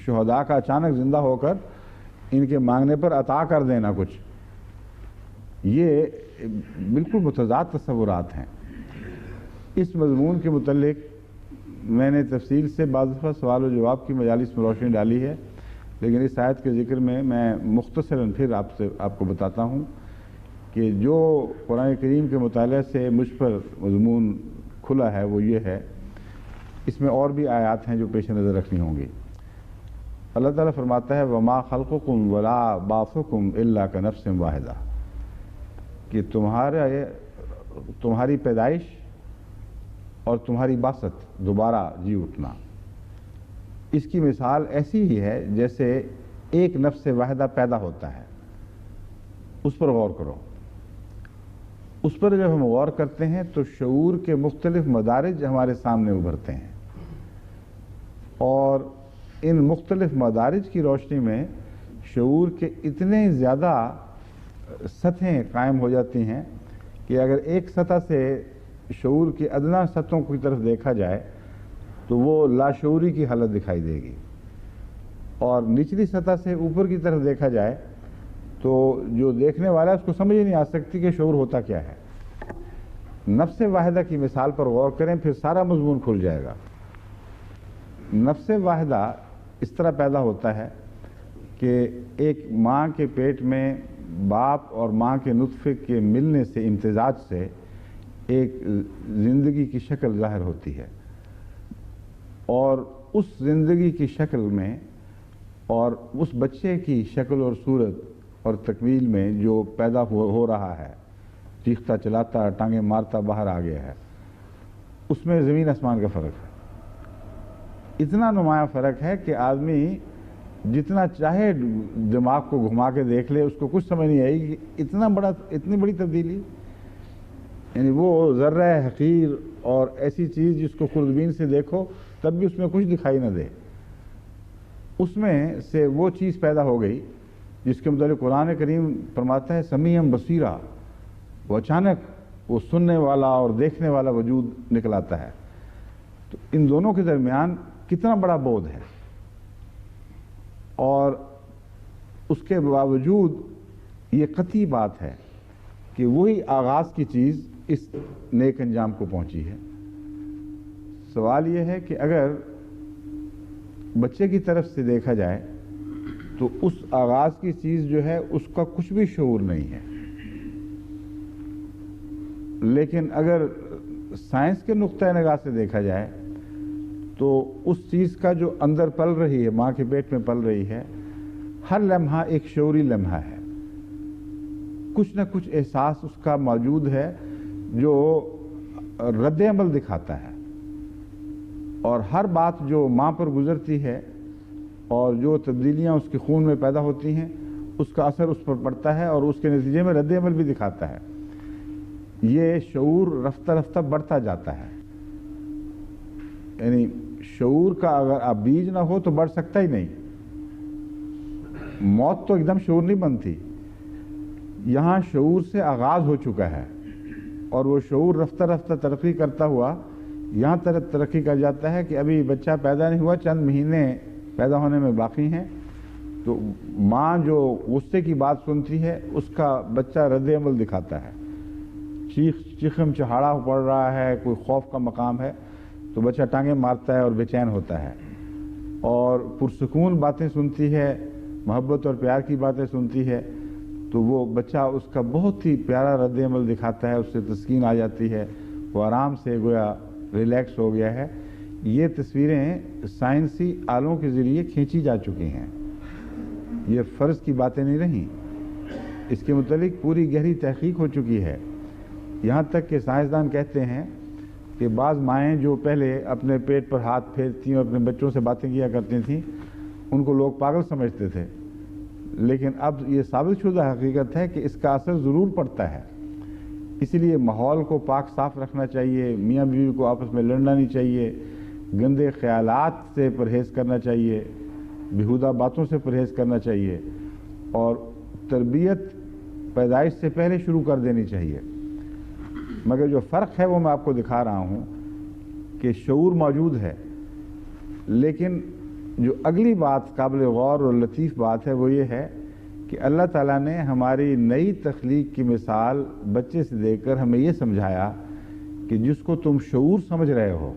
شہداء کا اچانک زندہ ہو کر ان کے مانگنے پر عطا کر دینا کچھ، یہ بالکل متضاد تصورات ہیں. اس مضمون کے متعلق میں نے تفصیل سے بعض دفعہ سوال و جواب کی مجالس میں روشنی ڈالی ہے، لیکن اس آیت کے ذکر میں مختصراً پھر آپ کو بتاتا ہوں کہ جو قرآن کریم کے مطالعے سے مجھ پر مضمون کھلا ہے وہ یہ ہے. اس میں اور بھی آیات ہیں جو پیش نظر رکھنی ہوں گی. اللہ تعالیٰ فرماتا ہے وما خلقکم ولا بعثکم الا کنفس واحدہ، کہ تمہاری پیدائش اور تمہاری بعثت، دوبارہ جی اٹھنا، اس کی مثال ایسی ہی ہے جیسے ایک نفس واحدہ پیدا ہوتا ہے. اس پر غور کرو. اس پر جب ہم غور کرتے ہیں تو شعور کے مختلف مدارج ہمارے سامنے ابھرتے ہیں، اور ان مختلف مدارج کی روشنی میں شعور کے اتنے زیادہ سطحیں قائم ہو جاتی ہیں کہ اگر ایک سطح سے شعور کی ادنا سطحوں کی طرف دیکھا جائے تو وہ لاشعوری کی حالت دکھائی دے گی، اور نچلی سطح سے اوپر کی طرف دیکھا جائے تو جو دیکھنے والا ہے اس کو سمجھ ہی نہیں آ سکتی کہ شعور ہوتا کیا ہے. نفس واحدہ کی مثال پر غور کریں، پھر سارا مضمون کھل جائے گا. نفس واحدہ اس طرح پیدا ہوتا ہے کہ ایک ماں کے پیٹ میں باپ اور ماں کے نطفے کے ملنے سے، امتزاج سے ایک زندگی کی شکل ظاہر ہوتی ہے، اور اس زندگی کی شکل میں اور اس بچے کی شکل اور صورت اور تکمیل میں جو پیدا ہو رہا ہے، چیختا چلاتا ٹانگیں مارتا باہر آ گیا ہے، اس میں زمین آسمان کا فرق ہے. اتنا نمایاں فرق ہے کہ آدمی جتنا چاہے دماغ کو گھما کے دیکھ لے اس کو کچھ سمجھ نہیں آئے گی اتنی بڑی تبدیلی. یعنی وہ ذرہ حقیر اور ایسی چیز جس کو خوردبین سے دیکھو تب بھی اس میں کچھ دکھائی نہ دے، اس میں سے وہ چیز پیدا ہو گئی جس کے متعلق قرآن کریم فرماتا ہے سمیعًا بصیرا. وہ اچانک وہ سننے والا اور دیکھنے والا وجود نکل آتا ہے. تو ان دونوں کے درمیان کتنا بڑا بعد ہے، اور اس کے باوجود یہ قطعی بات ہے کہ وہی آغاز کی چیز اس نیک انجام کو پہنچی ہے. سوال یہ ہے کہ اگر بچے کی طرف سے دیکھا جائے تو اس آغاز کی چیز جو ہے اس کا کچھ بھی شعور نہیں ہے، لیکن اگر سائنس کے نقطہ نگاہ سے دیکھا جائے تو اس چیز کا جو اندر پل رہی ہے، ماں کے پیٹ میں پل رہی ہے، ہر لمحہ ایک شعوری لمحہ ہے، کچھ نہ کچھ احساس اس کا موجود ہے جو رد عمل دکھاتا ہے، اور ہر بات جو ماں پر گزرتی ہے اور جو تبدیلیاں اس کے خون میں پیدا ہوتی ہیں اس کا اثر اس پر پڑتا ہے، اور اس کے نتیجے میں رد عمل بھی دکھاتا ہے۔ یہ شعور رفتہ رفتہ بڑھتا جاتا ہے، یعنی شعور کا اگر آپ بیج نہ ہو تو بڑھ سکتا ہی نہیں۔ موت تو ایک دم شعور نہیں بنتی، یہاں شعور سے آغاز ہو چکا ہے، اور وہ شعور رفتہ رفتہ ترقی کرتا ہوا یہاں ترقی کر جاتا ہے کہ ابھی بچہ پیدا نہیں ہوا، چند مہینے پیدا ہونے میں باقی ہیں، تو ماں جو غصے کی بات سنتی ہے اس کا بچہ رد عمل دکھاتا ہے، چیخم چہاڑا پڑ رہا ہے، کوئی خوف کا مقام ہے تو بچہ ٹانگیں مارتا ہے اور بے چین ہوتا ہے، اور پرسکون باتیں سنتی ہے، محبت اور پیار کی باتیں سنتی ہے تو وہ بچہ اس کا بہت ہی پیارا رد عمل دکھاتا ہے، اس سے تسکین آ جاتی ہے، وہ آرام سے گویا ریلیکس ہو گیا ہے۔ یہ تصویریں سائنسی آلوں کے ذریعے کھینچی جا چکی ہیں، یہ فرض کی باتیں نہیں رہیں، اس کے متعلق پوری گہری تحقیق ہو چکی ہے، یہاں تک کہ سائنسدان کہتے ہیں کہ بعض مائیں جو پہلے اپنے پیٹ پر ہاتھ پھیرتی اور اپنے بچوں سے باتیں کیا کرتی تھیں ان کو لوگ پاگل سمجھتے تھے، لیکن اب یہ ثابت شدہ حقیقت ہے کہ اس کا اثر ضرور پڑتا ہے۔ اسی لیے ماحول کو پاک صاف رکھنا چاہیے، میاں بیوی کو آپس میں لڑنا نہیں چاہیے، گندے خیالات سے پرہیز کرنا چاہیے، بیہودہ باتوں سے پرہیز کرنا چاہیے، اور تربیت پیدائش سے پہلے شروع کر دینی چاہیے۔ مگر جو فرق ہے وہ میں آپ کو دکھا رہا ہوں کہ شعور موجود ہے، لیکن جو اگلی بات قابل غور اور لطیف بات ہے وہ یہ ہے کہ اللہ تعالیٰ نے ہماری نئی تخلیق کی مثال بچے سے دے کر ہمیں یہ سمجھایا کہ جس کو تم شعور سمجھ رہے ہو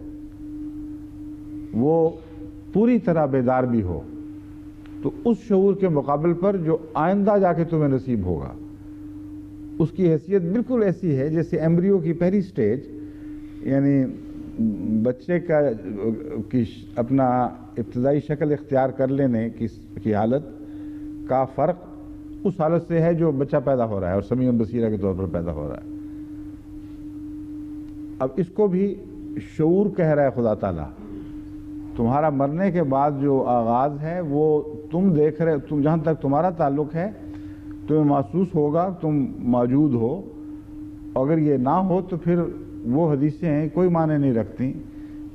وہ پوری طرح بیدار بھی ہو، تو اس شعور کے مقابل پر جو آئندہ جا کے تمہیں نصیب ہوگا اس کی حیثیت بالکل ایسی ہے جیسے ایمبریو کی پہلی سٹیج، یعنی بچے کا اپنا ابتدائی شکل اختیار کر لینے کی حالت کا فرق اس حالت سے ہے جو بچہ پیدا ہو رہا ہے اور سمیع بصیرہ کے طور پر پیدا ہو رہا ہے۔ اب اس کو بھی شعور کہہ رہا ہے خدا تعالیٰ، تمہارا مرنے کے بعد جو آغاز ہے وہ تم دیکھ رہے، تم جہاں تک تمہارا تعلق ہے تمہیں محسوس ہوگا تم موجود ہو، اگر یہ نہ ہو تو پھر وہ حدیثیں ہیں کوئی معنی نہیں رکھتی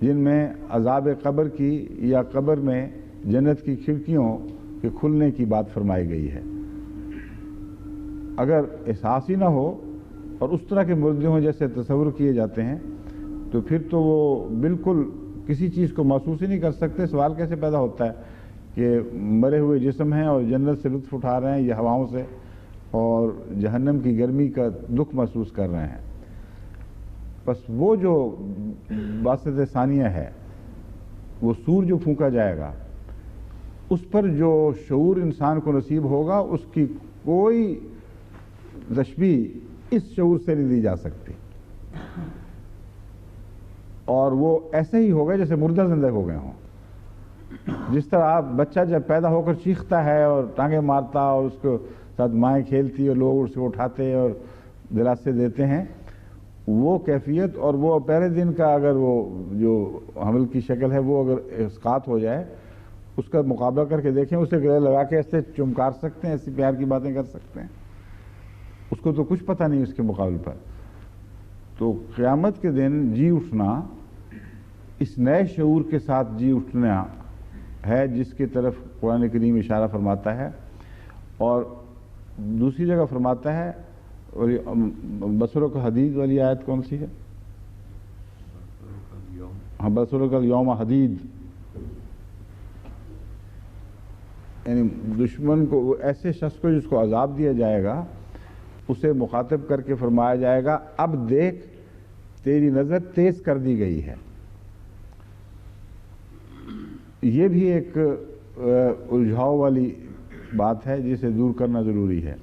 جن میں عذاب قبر کی یا قبر میں جنت کی کھڑکیوں کے کھلنے کی بات فرمائی گئی ہے۔ اگر احساس ہی نہ ہو اور اس طرح کے مردے ہوں جیسے تصور کیے جاتے ہیں تو پھر تو وہ بالکل کسی چیز کو محسوس ہی نہیں کر سکتے۔ سوال کیسے پیدا ہوتا ہے کہ مرے ہوئے جسم ہیں اور جنت سے لطف اٹھا رہے ہیں یہ ہواؤں سے، اور جہنم کی گرمی کا دکھ محسوس کر رہے ہیں۔ بس وہ جو واسطہ ثانیہ ہے، وہ سور جو پھونکا جائے گا اس پر جو شعور انسان کو نصیب ہوگا اس کی کوئی تشبیہ اس شعور سے نہیں دی جا سکتی، اور وہ ایسے ہی ہوگا جیسے مردہ زندہ ہو گئے ہوں۔ جس طرح بچہ جب پیدا ہو کر چیختا ہے اور ٹانگیں مارتا اور اس کو ساتھ مائیں کھیلتی اور لوگ اس کو اٹھاتے اور دلاسے دیتے ہیں، وہ کیفیت اور وہ پہلے دن کا اگر وہ جو حمل کی شکل ہے وہ اگر اسقاط ہو جائے اس کا مقابلہ کر کے دیکھیں، اسے گلے لگا کے ایسے چمکار سکتے ہیں، ایسی پیار کی باتیں کر سکتے ہیں، اس کو تو کچھ پتہ نہیں اس کے مقابل پر۔ تو قیامت کے دن جی اٹھنا اس نئے شعور کے ساتھ جی اٹھنا ہے جس کی طرف قرآن کریم اشارہ فرماتا ہے، اور دوسری جگہ فرماتا ہے، اور بصروں کا حدید والی آیت کون سی ہے؟ ہاں، بصروں کا یوم حدید، یعنی دشمن کو، ایسے شخص کو جس کو عذاب دیا جائے گا اسے مخاطب کر کے فرمایا جائے گا اب دیکھ تیری نظر تیز کر دی گئی ہے۔ یہ بھی ایک الجھاؤ والی بات ہے جسے دور کرنا ضروری ہے۔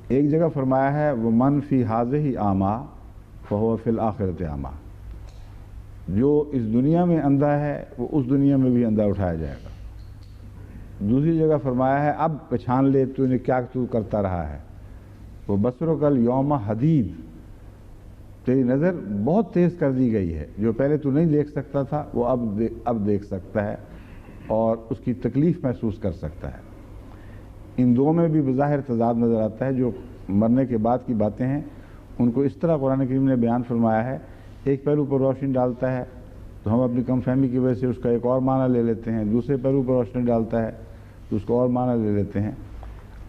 ایک جگہ فرمایا ہے وَمَنْ فِي هَٰذِهِ أَعْمَىٰ فَهُوَ فِي الْآخِرَةِ أَعْمَىٰ، جو اس دنیا میں اندھا ہے وہ اس دنیا میں بھی اندھا اٹھایا جائے گا۔ دوسری جگہ فرمایا ہے اب پہچان لے تو نے کیا تو کرتا رہا ہے، وہ بصرک الیوم حدید، تیری نظر بہت تیز کر دی گئی ہے، جو پہلے تو نہیں دیکھ سکتا تھا وہ اب دیکھ سکتا ہے اور اس کی تکلیف محسوس کر سکتا ہے۔ ان دو میں بھی بظاہر تضاد نظر آتا ہے، جو مرنے کے بعد کی باتیں ہیں ان کو اس طرح قرآن کریم نے بیان فرمایا ہے، ایک پہلو پر روشنی ڈالتا ہے تو ہم اپنی کم فہمی کی وجہ سے اس کا ایک اور معنی لے لیتے ہیں، دوسرے پہلو پر روشنی ڈالتا ہے تو اس کو اور معنی لے لیتے ہیں۔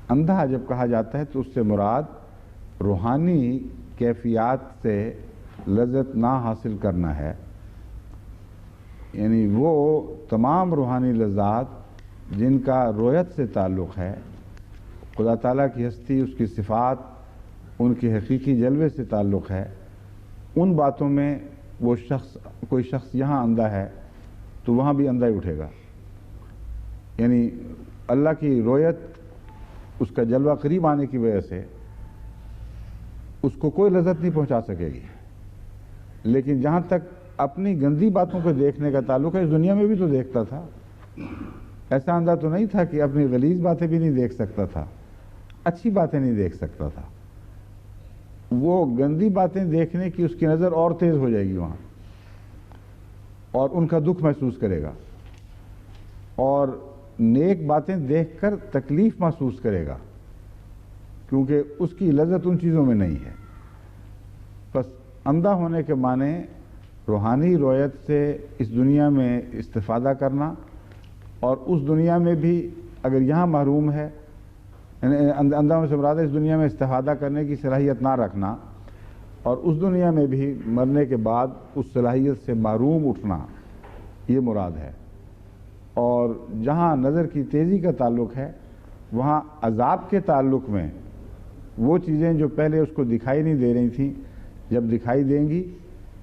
اندھا جب کہا جاتا ہے تو اس سے مراد روحانی کیفیات سے لذت نہ حاصل کرنا ہے، یعنی وہ تمام روحانی لذات جن کا رویت سے تعلق ہے، خدا تعالیٰ کی ہستی، اس کی صفات، ان کے حقیقی جلوے سے تعلق ہے، ان باتوں میں وہ کوئی شخص یہاں اندھا ہے تو وہاں بھی اندھا ہی اٹھے گا، یعنی اللہ کی رویت، اس کا جلوہ قریب آنے کی وجہ سے اس کو کوئی لذت نہیں پہنچا سکے گی۔ لیکن جہاں تک اپنی گندی باتوں کو دیکھنے کا تعلق ہے، اس دنیا میں بھی تو دیکھتا تھا، ایسا اندھا تو نہیں تھا کہ اپنی غلیظ باتیں بھی نہیں دیکھ سکتا تھا، اچھی باتیں نہیں دیکھ سکتا تھا، وہ گندی باتیں دیکھنے کی اس کی نظر اور تیز ہو جائے گی وہاں، اور ان کا دکھ محسوس کرے گا، اور نیک باتیں دیکھ کر تکلیف محسوس کرے گا، کیونکہ اس کی لذت ان چیزوں میں نہیں ہے۔ بس اندھا ہونے کے معنی روحانی رویت سے اس دنیا میں استفادہ کرنا، اور اس دنیا میں بھی اگر یہاں محروم ہے، اندھا ہونے سے مراد ہے اس دنیا میں استفادہ کرنے کی صلاحیت نہ رکھنا، اور اس دنیا میں بھی مرنے کے بعد اس صلاحیت سے محروم اٹھنا، یہ مراد ہے۔ اور جہاں نظر کی تیزی کا تعلق ہے وہاں عذاب کے تعلق میں وہ چیزیں جو پہلے اس کو دکھائی نہیں دے رہی تھیں، جب دکھائی دیں گی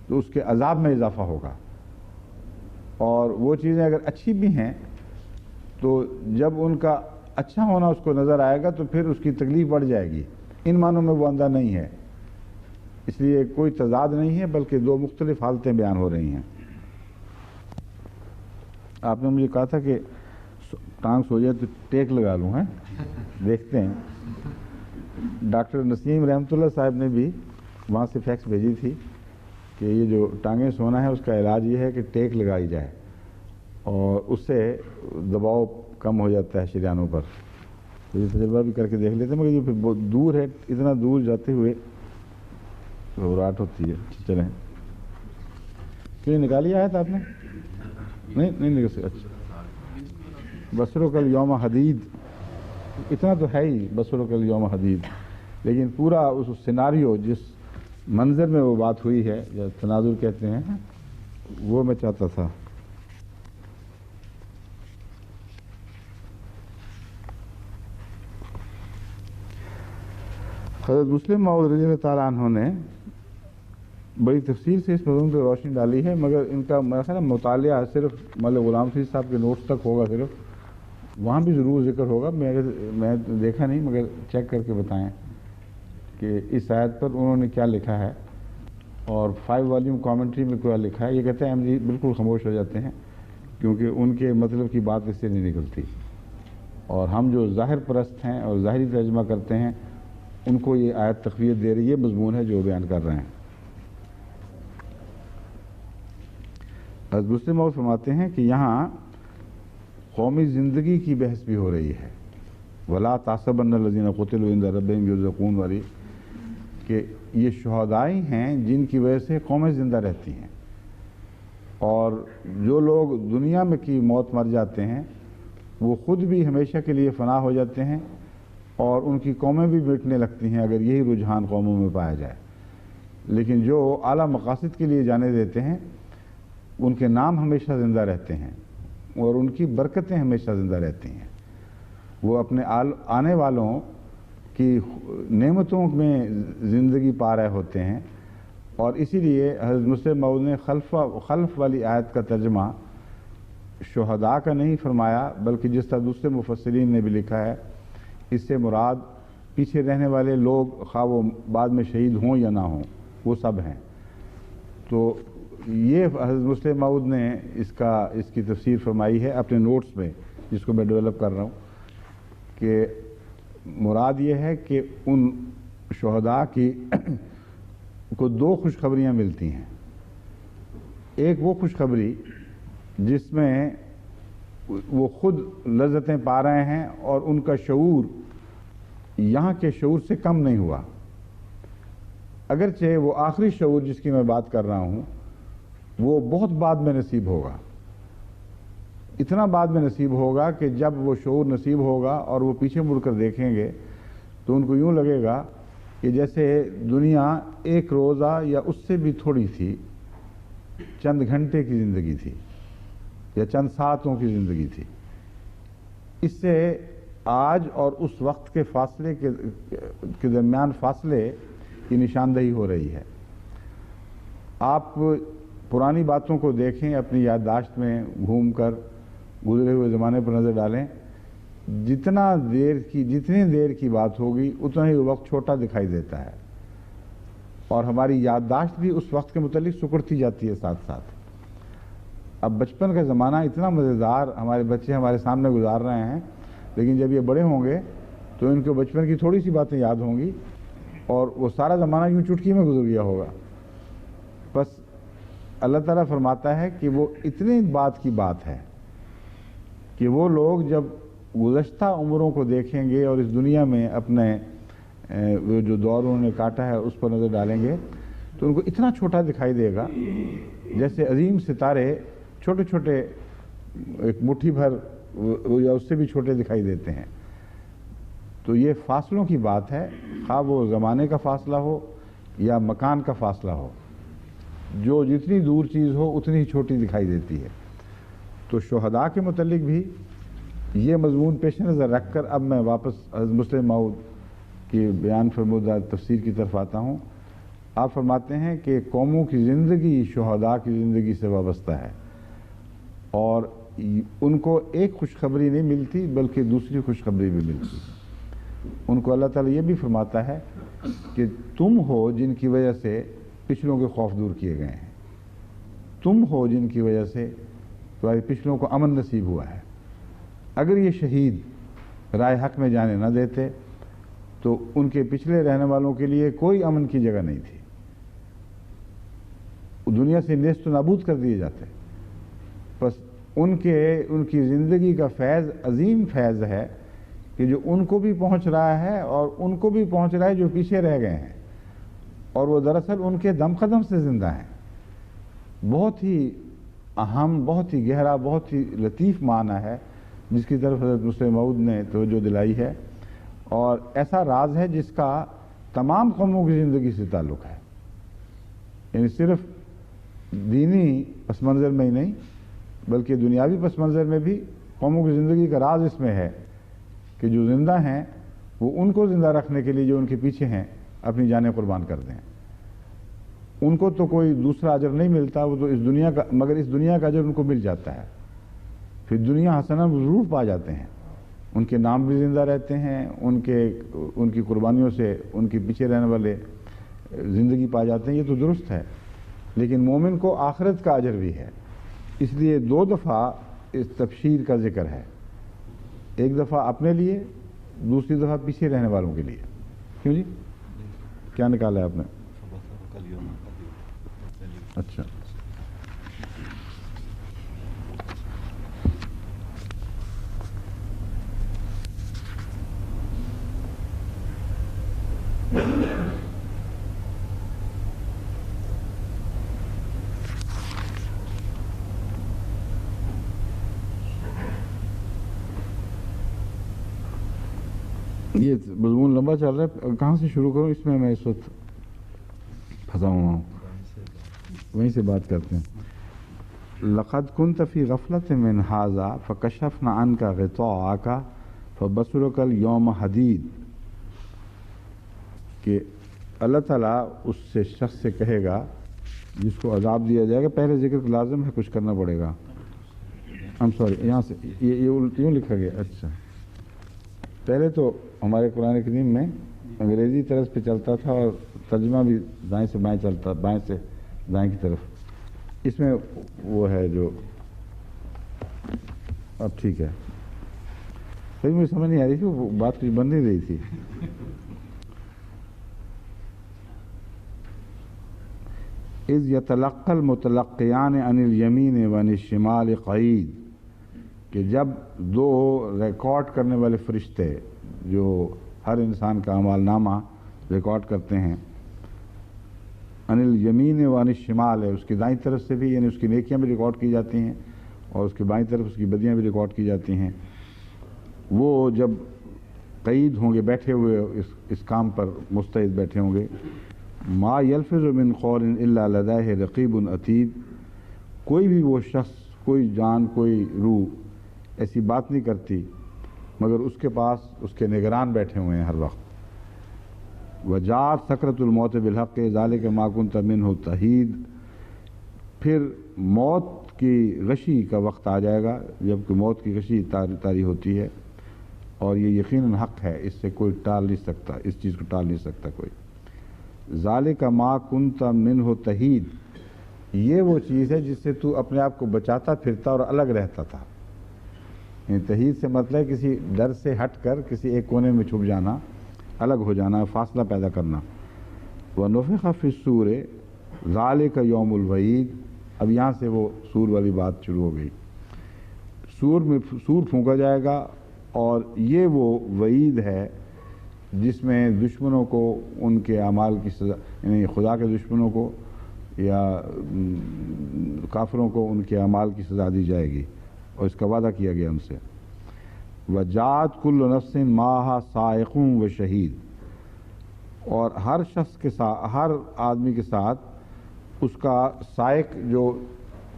تو اس کے عذاب میں اضافہ ہوگا، اور وہ چیزیں اگر اچھی بھی ہیں تو جب ان کا اچھا ہونا اس کو نظر آئے گا تو پھر اس کی تکلیف بڑھ جائے گی۔ ان معنوں میں وہ اندھا نہیں ہے، اس لیے کوئی تضاد نہیں ہے، بلکہ دو مختلف حالتیں بیان ہو رہی ہیں۔ آپ نے مجھے کہا تھا کہ ٹانگ سو جائے تو ٹیک لگا لوں، ہیں دیکھتے ہیں۔ ڈاکٹر نسیم رحمۃ اللہ صاحب نے بھی وہاں سے فیکس بھیجی تھی کہ یہ جو ٹانگیں سونا ہے اس کا علاج یہ ہے کہ ٹیک لگائی جائے، اور اس سے دباؤ کم ہو جاتا ہے شریانوں پر۔ تو یہ تجربہ بھی کر کے دیکھ لیتے ہیں، مگر یہ پھر بہت دور ہے، اتنا دور جاتے ہوئے گھبراہٹ ہوتی ہے۔ چلیں، کیوں نکالی آیا تھا آپ نے؟ نہیں نکل سکتا۔ اچھا، بصرک الیوم حدید، اتنا تو ہے ہی بصرک الیوم حدید، لیکن پورا اس سیناریو جس منظر میں وہ بات ہوئی ہے، یا تناظر کہتے ہیں، وہ میں چاہتا تھا۔ حضرت مسلم موعود رضی اللہ تعالیٰ عنہ نے بڑی تفصیل سے اس موضوع پہ روشنی ڈالی ہے، مگر ان کا میرا خیال ہے مطالعہ صرف مولوی غلام فرید صاحب کے نوٹس تک ہوگا، صرف وہاں بھی ضرور ذکر ہوگا، میں دیکھا نہیں، مگر چیک کر کے بتائیں کہ اس آیت پر انہوں نے کیا لکھا ہے، اور 5 والیوم کامنٹری میں کیا لکھا ہے۔ یہ کہتے ہیں ہم جی بالکل خاموش ہو جاتے ہیں کیونکہ ان کے مطلب کی بات اس سے نہیں نکلتی، اور ہم جو ظاہر پرست ہیں اور ظاہری ترجمہ کرتے ہیں ان کو یہ آیت تقویت دے رہی ہے، مضمون ہے جو بیان کر رہے ہیں۔ حضرت مسلم موعود فرماتے ہیں کہ یہاں قومی زندگی کی بحث بھی ہو رہی ہے، وَلَا تَحْسَبَنَّ الَّذِينَ قُتِلُوا عِندَ رَبِّهِمْ يُرْزَقُونَ والی، کہ یہ شہدائی ہیں جن کی وجہ سے قومیں زندہ رہتی ہیں، اور جو لوگ دنیا میں کی موت مر جاتے ہیں وہ خود بھی ہمیشہ کے لیے فنا ہو جاتے ہیں، اور ان کی قومیں بھی مٹنے لگتی ہیں اگر یہی رجحان قوموں میں پایا جائے۔ لیکن جو اعلیٰ مقاصد کے لیے جانے دیتے ہیں ان کے نام ہمیشہ زندہ رہتے ہیں، اور ان کی برکتیں ہمیشہ زندہ رہتی ہیں، وہ اپنے آنے والوں کی نعمتوں میں زندگی پا رہے ہوتے ہیں۔ اور اسی لیے حضرت مسلم موعود نے خلف والی آیت کا ترجمہ شہداء کا نہیں فرمایا، بلکہ جس طرح دوسرے مفسرین نے بھی لکھا ہے، اس سے مراد پیچھے رہنے والے لوگ، خواہ وہ بعد میں شہید ہوں یا نہ ہوں، وہ سب ہیں۔ تو یہ حضرت مسلم موعود نے اس کی تفسیر فرمائی ہے اپنے نوٹس میں، جس کو میں ڈیولپ کر رہا ہوں کہ مراد یہ ہے کہ ان شہداء کی کو دو خوشخبریاں ملتی ہیں. ایک وہ خوشخبری جس میں وہ خود لذتیں پا رہے ہیں اور ان کا شعور یہاں کے شعور سے کم نہیں ہوا، اگرچہ وہ آخری شعور جس کی میں بات کر رہا ہوں وہ بہت بعد میں نصیب ہوگا. اتنا بعد میں نصیب ہوگا کہ جب وہ شعور نصیب ہوگا اور وہ پیچھے مڑ کر دیکھیں گے تو ان کو یوں لگے گا کہ جیسے دنیا ایک روزہ یا اس سے بھی تھوڑی تھی، چند گھنٹے کی زندگی تھی یا چند ساعتوں کی زندگی تھی. اس سے آج اور اس وقت کے فاصلے کے درمیان فاصلے کی نشاندہی ہو رہی ہے. آپ پرانی باتوں کو دیکھیں، اپنی یادداشت میں گھوم کر گزرے ہوئے زمانے پر نظر ڈالیں، جتنی دیر کی بات ہوگی اتنا ہی وقت چھوٹا دکھائی دیتا ہے اور ہماری یادداشت بھی اس وقت کے متعلق سکڑتی جاتی ہے ساتھ ساتھ. اب بچپن کا زمانہ اتنا مزیدار ہمارے بچے ہمارے سامنے گزار رہے ہیں، لیکن جب یہ بڑے ہوں گے تو ان کو بچپن کی تھوڑی سی باتیں یاد ہوں گی اور وہ سارا زمانہ یوں چٹکی میں گزر گیا ہوگا. بس اللہ تعالیٰ فرماتا ہے کہ وہ اتنی بات کی بات ہے کہ وہ لوگ جب گزشتہ عمروں کو دیکھیں گے اور اس دنیا میں اپنے وہ جو دور انہوں نے کاٹا ہے اس پر نظر ڈالیں گے تو ان کو اتنا چھوٹا دکھائی دے گا جیسے عظیم ستارے چھوٹے چھوٹے ایک مٹھی بھر یا اس سے بھی چھوٹے دکھائی دیتے ہیں. تو یہ فاصلوں کی بات ہے، خواہ وہ زمانے کا فاصلہ ہو یا مکان کا فاصلہ ہو، جو جتنی دور چیز ہو اتنی ہی چھوٹی دکھائی دیتی ہے. تو شہداء کے متعلق بھی یہ مضمون پیش نظر رکھ کر اب میں واپس حضرت مسلم موعود کی بیان فرمودہ تفسیر کی طرف آتا ہوں. آپ فرماتے ہیں کہ قوموں کی زندگی شہداء کی زندگی سے وابستہ ہے اور ان کو ایک خوشخبری نہیں ملتی بلکہ دوسری خوشخبری بھی ملتی. ان کو اللہ تعالیٰ یہ بھی فرماتا ہے کہ تم ہو جن کی وجہ سے پچھلوں کے خوف دور کیے گئے ہیں، تم ہو جن کی وجہ سے تمہارے پچھلوں کو امن نصیب ہوا ہے. اگر یہ شہید رائے حق میں جانے نہ دیتے تو ان کے پچھلے رہنے والوں کے لیے کوئی امن کی جگہ نہیں تھی، دنیا سے نیست و نابود کر دیے جاتے. بس ان کی زندگی کا فیض عظیم فیض ہے کہ جو ان کو بھی پہنچ رہا ہے اور ان کو بھی پہنچ رہا ہے جو پیچھے رہ گئے ہیں، اور وہ دراصل ان کے دم قدم سے زندہ ہیں. بہت ہی اہم، بہت ہی گہرا، بہت ہی لطیف معنی ہے جس کی طرف حضرت مسلم موعود نے توجہ دلائی ہے، اور ایسا راز ہے جس کا تمام قوموں کی زندگی سے تعلق ہے. یعنی صرف دینی پس منظر میں ہی نہیں بلکہ دنیاوی پس منظر میں بھی قوموں کی زندگی کا راز اس میں ہے کہ جو زندہ ہیں وہ ان کو زندہ رکھنے کے لیے جو ان کے پیچھے ہیں اپنی جانیں قربان کر دیں. ان کو تو کوئی دوسرا اجر نہیں ملتا، وہ تو اس دنیا کا، مگر اس دنیا کا اجر ان کو مل جاتا ہے. پھر دنیا حسنہ ضرور پا جاتے ہیں، ان کے نام بھی زندہ رہتے ہیں، ان کی قربانیوں سے ان کے پیچھے رہنے والے زندگی پا جاتے ہیں. یہ تو درست ہے، لیکن مومن کو آخرت کا اجر بھی ہے. اس لیے دو دفعہ اس تبشیر کا ذکر ہے، ایک دفعہ اپنے لیے، دوسری دفعہ پیچھے رہنے والوں کے لیے. کیوں جی؟ کیا نکالا ہے آپ نے؟ اچھا، یہ مضمون لمبا چل رہا ہے، کہاں سے شروع کروں؟ اس میں اس وقت پھنسا ہوا ہوں، وہیں سے بات کرتے ہیں. لقد كنت في غفلة من هذا فكشفنا عنك غطاءك فبصرك اليوم حديد. کہ اللہ تعالیٰ اس سے شخص سے کہے گا جس کو عذاب دیا جائے گا، پہلے ذکر لازم ہے، کچھ کرنا پڑے گا. سوری، یہاں سے یہ یوں لکھا گیا. اچھا، پہلے تو ہمارے قرآن کریم میں انگریزی طرز پہ چلتا تھا اور ترجمہ بھی دائیں سے بائیں چلتا، بائیں سے دائیں کی طرف. اس میں وہ ہے جو اب ٹھیک ہے. پھر مجھے سمجھ نہیں آ رہی تھی، وہ بات کچھ بن نہیں رہی تھی. اذ یتلقی المتلقیان عن الیمین وعن الشمال قعید، کہ جب دو ریکارڈ کرنے والے فرشتے جو ہر انسان کا اعمال نامہ ریکارڈ کرتے ہیں، عن الیمین وعن الشمال ہے، اس کی دائیں طرف سے بھی، یعنی اس کی نیکیاں بھی ریکارڈ کی جاتی ہیں اور اس کی بائیں طرف اس کی بدیاں بھی ریکارڈ کی جاتی ہیں. وہ جب قید ہوں گے، بیٹھے ہوئے اس کام پر مستعد بیٹھے ہوں گے، ما یلفظ من قول الا لدیہ رقیب عتید، کوئی بھی وہ شخص، کوئی جان، کوئی روح ایسی بات نہیں کرتی مگر اس کے پاس اس کے نگران بیٹھے ہوئے ہیں ہر وقت. وجاءت سکرۃ الموت بالحق ذالک ما کنت منہ تحید، پھر موت کی غشی کا وقت آ جائے گا، جب کہ موت کی غشی طاری ہوتی ہے، اور یہ یقیناً حق ہے، اس سے کوئی ٹال نہیں سکتا، اس چیز کو ٹال نہیں سکتا کوئی. ذالک ما کنت منہ تحید، یہ وہ چیز ہے جس سے تو اپنے آپ کو بچاتا پھرتا اور الگ رہتا تھا. یعنی تحید سے مطلب ہے کسی ڈر سے ہٹ کر کسی ایک کونے میں چھپ جانا، الگ ہو جانا، فاصلہ پیدا کرنا. وَنُفِخَ فِي الصُّورِ ذَلِكَ يَوْمُ الْوَعِيدِ، اب یہاں سے وہ سور والی بات شروع ہو گئی. سور پھونکا جائے گا، اور یہ وہ وعید ہے جس میں دشمنوں کو ان کے اعمال کی سزا، یعنی خدا کے دشمنوں کو یا کافروں کو ان کے اعمال کی سزا دی جائے گی، اور اس کا وعدہ کیا گیا ان سے. وَجَاءَتْ كُلُّ نَفْسٍ مَعَهَا سَائِقٌ وَشَهِيدٌ، اور ہر شخص کے ساتھ، ہر آدمی کے ساتھ اس کا سائق جو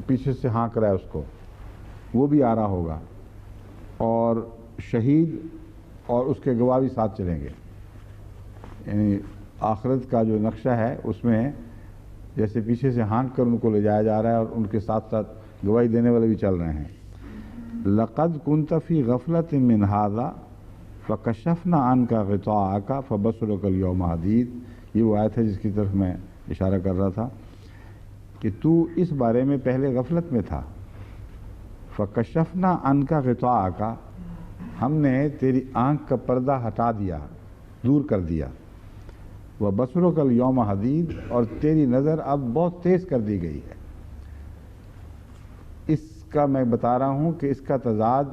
پیچھے سے ہانک رہا ہے اس کو، وہ بھی آ رہا ہوگا، اور شہید اور اس کے گواہ بھی ساتھ چلیں گے. یعنی آخرت کا جو نقشہ ہے اس میں جیسے پیچھے سے ہانک کر ان کو لے جایا جا رہا ہے اور ان کے ساتھ ساتھ گواہی دینے والے بھی چل رہے ہیں. لَقَدْ كُنْتَ فِي غَفْلَةٍ مِّنْ هَذَا فَكَشَفْنَا عَنْكَ غِطَاءَكَ فَبَصَرُكَ الْيَوْمَ حَدِيدٌ، یہ وہ آیت ہے جس کی طرف میں اشارہ کر رہا تھا کہ تو اس بارے میں پہلے غفلت میں تھا. فَكَشَفْنَا عَنْكَ غِطَاءَكَ، ہم نے تیری آنکھ کا پردہ ہٹا دیا، دور کر دیا. وَبَصَرُكَ الْيَوْمَ حَدِيدٌ، اور تیری نظر اب بہت تیز کر دی گئی ہے. اس کا میں بتا رہا ہوں کہ اس کا تضاد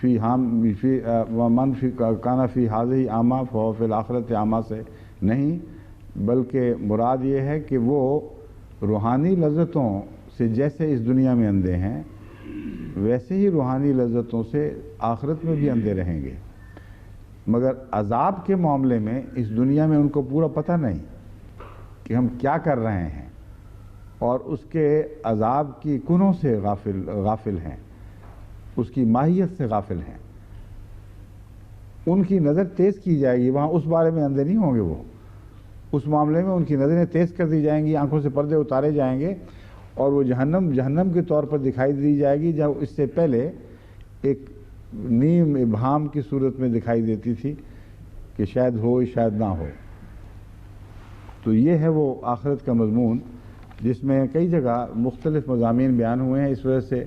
وَمَنْ كَانَ فِي هَذِهِ أَعْمَىٰ فَهُوَ فِي الْآخِرَةِ أَعْمَىٰ سے نہیں، بلکہ مراد یہ ہے کہ وہ روحانی لذتوں سے جیسے اس دنیا میں اندھے ہیں، ویسے ہی روحانی لذتوں سے آخرت میں بھی اندھے رہیں گے. مگر عذاب کے معاملے میں اس دنیا میں ان کو پورا پتہ نہیں کہ ہم کیا کر رہے ہیں، اور اس کے عذاب کی کنوں سے غافل ہیں، اس کی ماہیت سے غافل ہیں. ان کی نظر تیز کی جائے گی، وہاں اس بارے میں اندھے نہیں ہوں گے. وہ اس معاملے میں ان کی نظریں تیز کر دی جائیں گی، آنکھوں سے پردے اتارے جائیں گے، اور وہ جہنم کے طور پر دکھائی دی جائے گی، جب اس سے پہلے ایک نیم ابہام کی صورت میں دکھائی دیتی تھی کہ شاید ہو شاید نہ ہو. تو یہ ہے وہ آخرت کا مضمون جس میں کئی جگہ مختلف مضامین بیان ہوئے ہیں. اس وجہ سے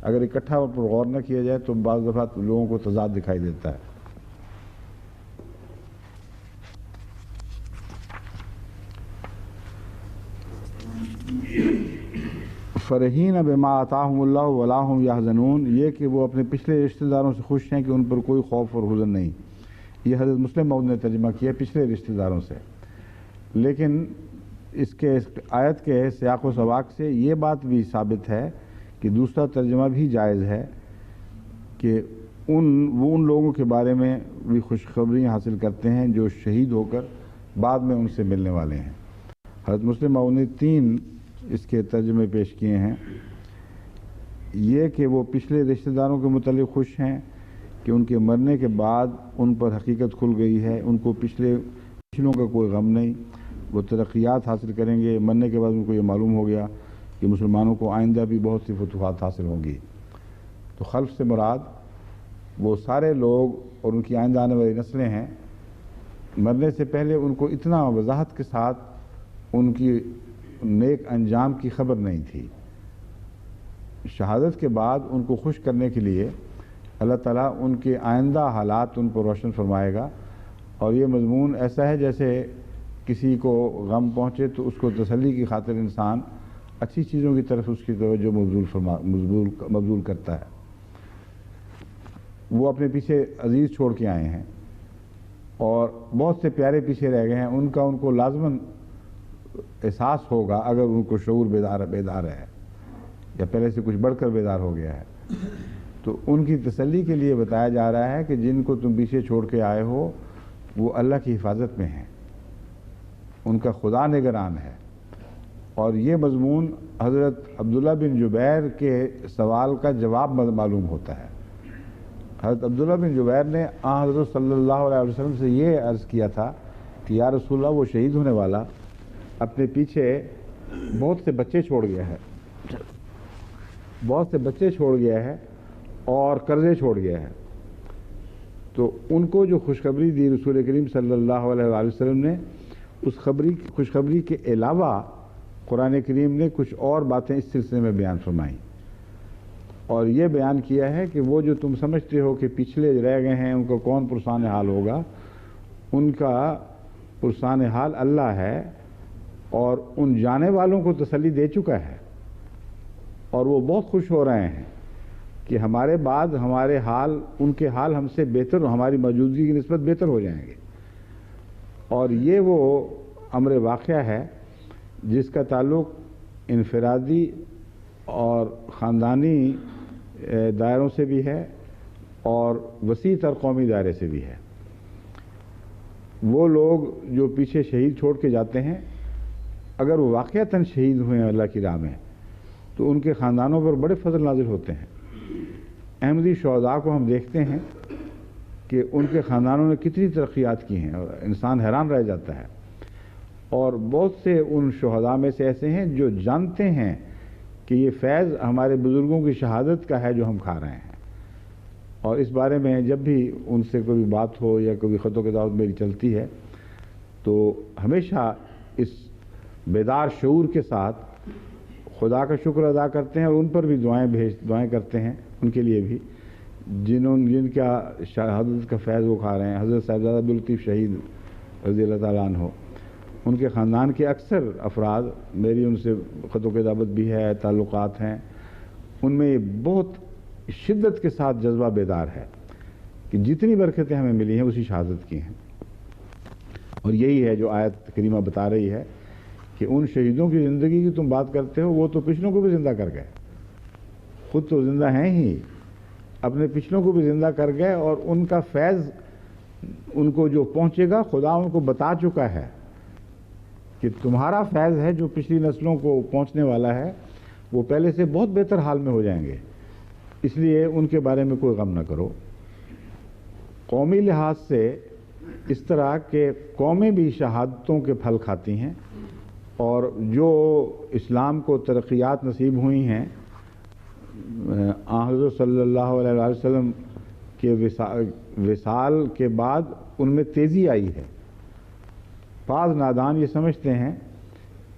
اگر اکٹھا پر غور نہ کیا جائے تو بعض دفعہ لوگوں کو تضاد دکھائی دیتا ہے. فرحین بما آتاہم اللہ ولا هم یحزنون، یہ کہ وہ اپنے پچھلے رشتہ داروں سے خوش ہیں کہ ان پر کوئی خوف اور حزن نہیں. یہ حضرت مسلم موعود نے ترجمہ کیا پچھلے رشتہ داروں سے. لیکن اس کے آیت کے سیاق و سباق سے یہ بات بھی ثابت ہے کہ دوسرا ترجمہ بھی جائز ہے کہ وہ ان لوگوں کے بارے میں بھی خوشخبری حاصل کرتے ہیں جو شہید ہو کر بعد میں ان سے ملنے والے ہیں. حضرت مسلم موعود نے 3 اس کے ترجمے پیش کیے ہیں. یہ کہ وہ پچھلے رشتہ داروں کے متعلق خوش ہیں کہ ان کے مرنے کے بعد ان پر حقیقت کھل گئی ہے، ان کو پچھلوں کا کوئی غم نہیں، وہ ترقیات حاصل کریں گے. مرنے کے بعد ان کو یہ معلوم ہو گیا کہ مسلمانوں کو آئندہ بھی بہت سی فتوحات حاصل ہوں گی. تو خلف سے مراد وہ سارے لوگ اور ان کی آئندہ آنے والی نسلیں ہیں. مرنے سے پہلے ان کو اتنا وضاحت کے ساتھ ان کی نیک انجام کی خبر نہیں تھی. شہادت کے بعد ان کو خوش کرنے کے لیے اللہ تعالیٰ ان کے آئندہ حالات ان کو روشن فرمائے گا. اور یہ مضمون ایسا ہے جیسے کسی کو غم پہنچے تو اس کو تسلی کی خاطر انسان اچھی چیزوں کی طرف اس کی توجہ مبذول کرتا ہے. وہ اپنے پیچھے عزیز چھوڑ کے آئے ہیں اور بہت سے پیارے پیچھے رہ گئے ہیں. ان کو لازماً احساس ہوگا اگر ان کو شعور بیدار ہے یا پہلے سے کچھ بڑھ کر بیدار ہو گیا ہے. تو ان کی تسلی کے لیے بتایا جا رہا ہے کہ جن کو تم پیچھے چھوڑ کے آئے ہو وہ اللہ کی حفاظت میں ہیں, ان کا خدا نگران ہے. اور یہ مضمون حضرت عبداللہ بن جبیر کے سوال کا جواب معلوم ہوتا ہے. حضرت عبداللہ بن جبیر نے حضرت صلی اللہ علیہ وسلم سے یہ عرض کیا تھا کہ یا رسول اللہ, وہ شہید ہونے والا اپنے پیچھے بہت سے بچے چھوڑ گیا ہے اور قرضے چھوڑ گیا ہے. تو ان کو جو خوشخبری دی رسول کریم صلی اللہ علیہ وسلم نے, اس خوشخبری کے علاوہ قرآن کریم نے کچھ اور باتیں اس سلسلے میں بیان فرمائیں اور یہ بیان کیا ہے کہ وہ جو تم سمجھتے ہو کہ پچھلے رہ گئے ہیں ان کو کون پرسان حال ہوگا, ان کا پرسان حال اللہ ہے اور ان جانے والوں کو تسلی دے چکا ہے اور وہ بہت خوش ہو رہے ہیں کہ ہمارے بعد ہمارے حال, ان کے حال ہم سے بہتر, ہماری موجودگی کی نسبت بہتر ہو جائیں گے. اور یہ وہ امر واقعہ ہے جس کا تعلق انفرادی اور خاندانی دائروں سے بھی ہے اور وسیع تر قومی دائرے سے بھی ہے. وہ لوگ جو پیچھے شہید چھوڑ کے جاتے ہیں, اگر وہ واقعتاً شہید ہوئے ہیں اللہ کی راہ میں, تو ان کے خاندانوں پر بڑے فضل نازل ہوتے ہیں. احمدی شہداء کو ہم دیکھتے ہیں کہ ان کے خاندانوں نے کتنی ترقیات کی ہیں اور انسان حیران رہ جاتا ہے. اور بہت سے ان شہداء میں سے ایسے ہیں جو جانتے ہیں کہ یہ فیض ہمارے بزرگوں کی شہادت کا ہے جو ہم کھا رہے ہیں. اور اس بارے میں جب بھی ان سے کوئی بات ہو یا کوئی خط و کتابت میری چلتی ہے تو ہمیشہ اس بیدار شعور کے ساتھ خدا کا شکر ادا کرتے ہیں اور ان پر بھی دعائیں کرتے ہیں, ان کے لیے بھی جن کا شہادت کا فیض وہ کھا رہے ہیں. حضرت صاحبزادہ عبداللطیف شہید رضی اللہ تعالیٰ عنہ, ان کے خاندان کے اکثر افراد, میری ان سے خط و کتابت بھی ہے, تعلقات ہیں, ان میں یہ بہت شدت کے ساتھ جذبہ بیدار ہے کہ جتنی برکتیں ہمیں ملی ہیں اسی شہادت کی ہیں. اور یہی ہے جو آیت کریمہ بتا رہی ہے کہ ان شہیدوں کی زندگی کی تم بات کرتے ہو, وہ تو پچھلوں کو بھی زندہ کر گئے, خود تو زندہ ہیں ہی, اپنے پچھلوں کو بھی زندہ کر گئے. اور ان کا فیض ان کو جو پہنچے گا خدا ان کو بتا چکا ہے کہ تمہارا فیض ہے جو پچھلی نسلوں کو پہنچنے والا ہے, وہ پہلے سے بہت بہتر حال میں ہو جائیں گے. اس لیے ان کے بارے میں کوئی غم نہ کرو. قومی لحاظ سے اس طرح کہ قومیں بھی شہادتوں کے پھل کھاتی ہیں اور جو اسلام کو ترقیات نصیب ہوئی ہیں حضرت صلی اللہ علیہ وسلم کے وصال کے بعد ان میں تیزی آئی ہے. بعض نادان یہ سمجھتے ہیں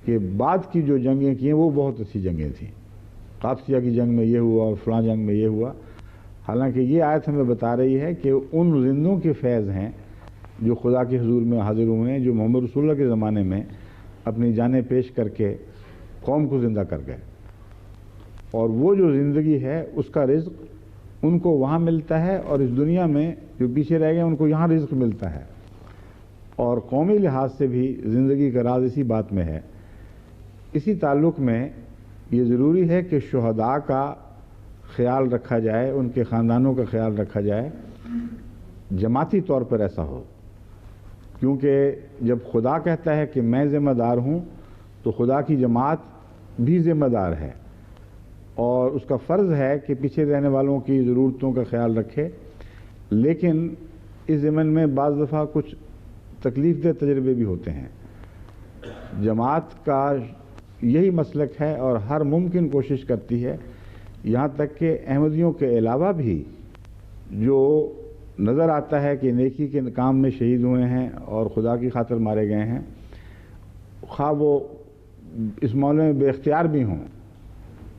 کہ بعد کی جو جنگیں کی ہیں وہ بہت اچھی جنگیں تھیں, قادسیہ کی جنگ میں یہ ہوا اور فلاں جنگ میں یہ ہوا. حالانکہ یہ آیت ہمیں بتا رہی ہے کہ ان زندوں کے فیض ہیں جو خدا کے حضور میں حاضر ہوئے ہیں, جو محمد رسول اللہ کے زمانے میں اپنی جانیں پیش کر کے قوم کو زندہ کر گئے. اور وہ جو زندگی ہے اس کا رزق ان کو وہاں ملتا ہے اور اس دنیا میں جو پیچھے رہ گئے ان کو یہاں رزق ملتا ہے. اور قومی لحاظ سے بھی زندگی کا راز اسی بات میں ہے. اسی تعلق میں یہ ضروری ہے کہ شہداء کا خیال رکھا جائے, ان کے خاندانوں کا خیال رکھا جائے, جماعتی طور پر ایسا ہو. کیونکہ جب خدا کہتا ہے کہ میں ذمہ دار ہوں تو خدا کی جماعت بھی ذمہ دار ہے اور اس کا فرض ہے کہ پیچھے رہنے والوں کی ضرورتوں کا خیال رکھے. لیکن اس ضمن میں بعض دفعہ کچھ تکلیف دہ تجربے بھی ہوتے ہیں. جماعت کا یہی مسلک ہے اور ہر ممکن کوشش کرتی ہے, یہاں تک کہ احمدیوں کے علاوہ بھی جو نظر آتا ہے کہ نیکی کے کام میں شہید ہوئے ہیں اور خدا کی خاطر مارے گئے ہیں, خواہ وہ اس معاملے میں بے اختیار بھی ہوں,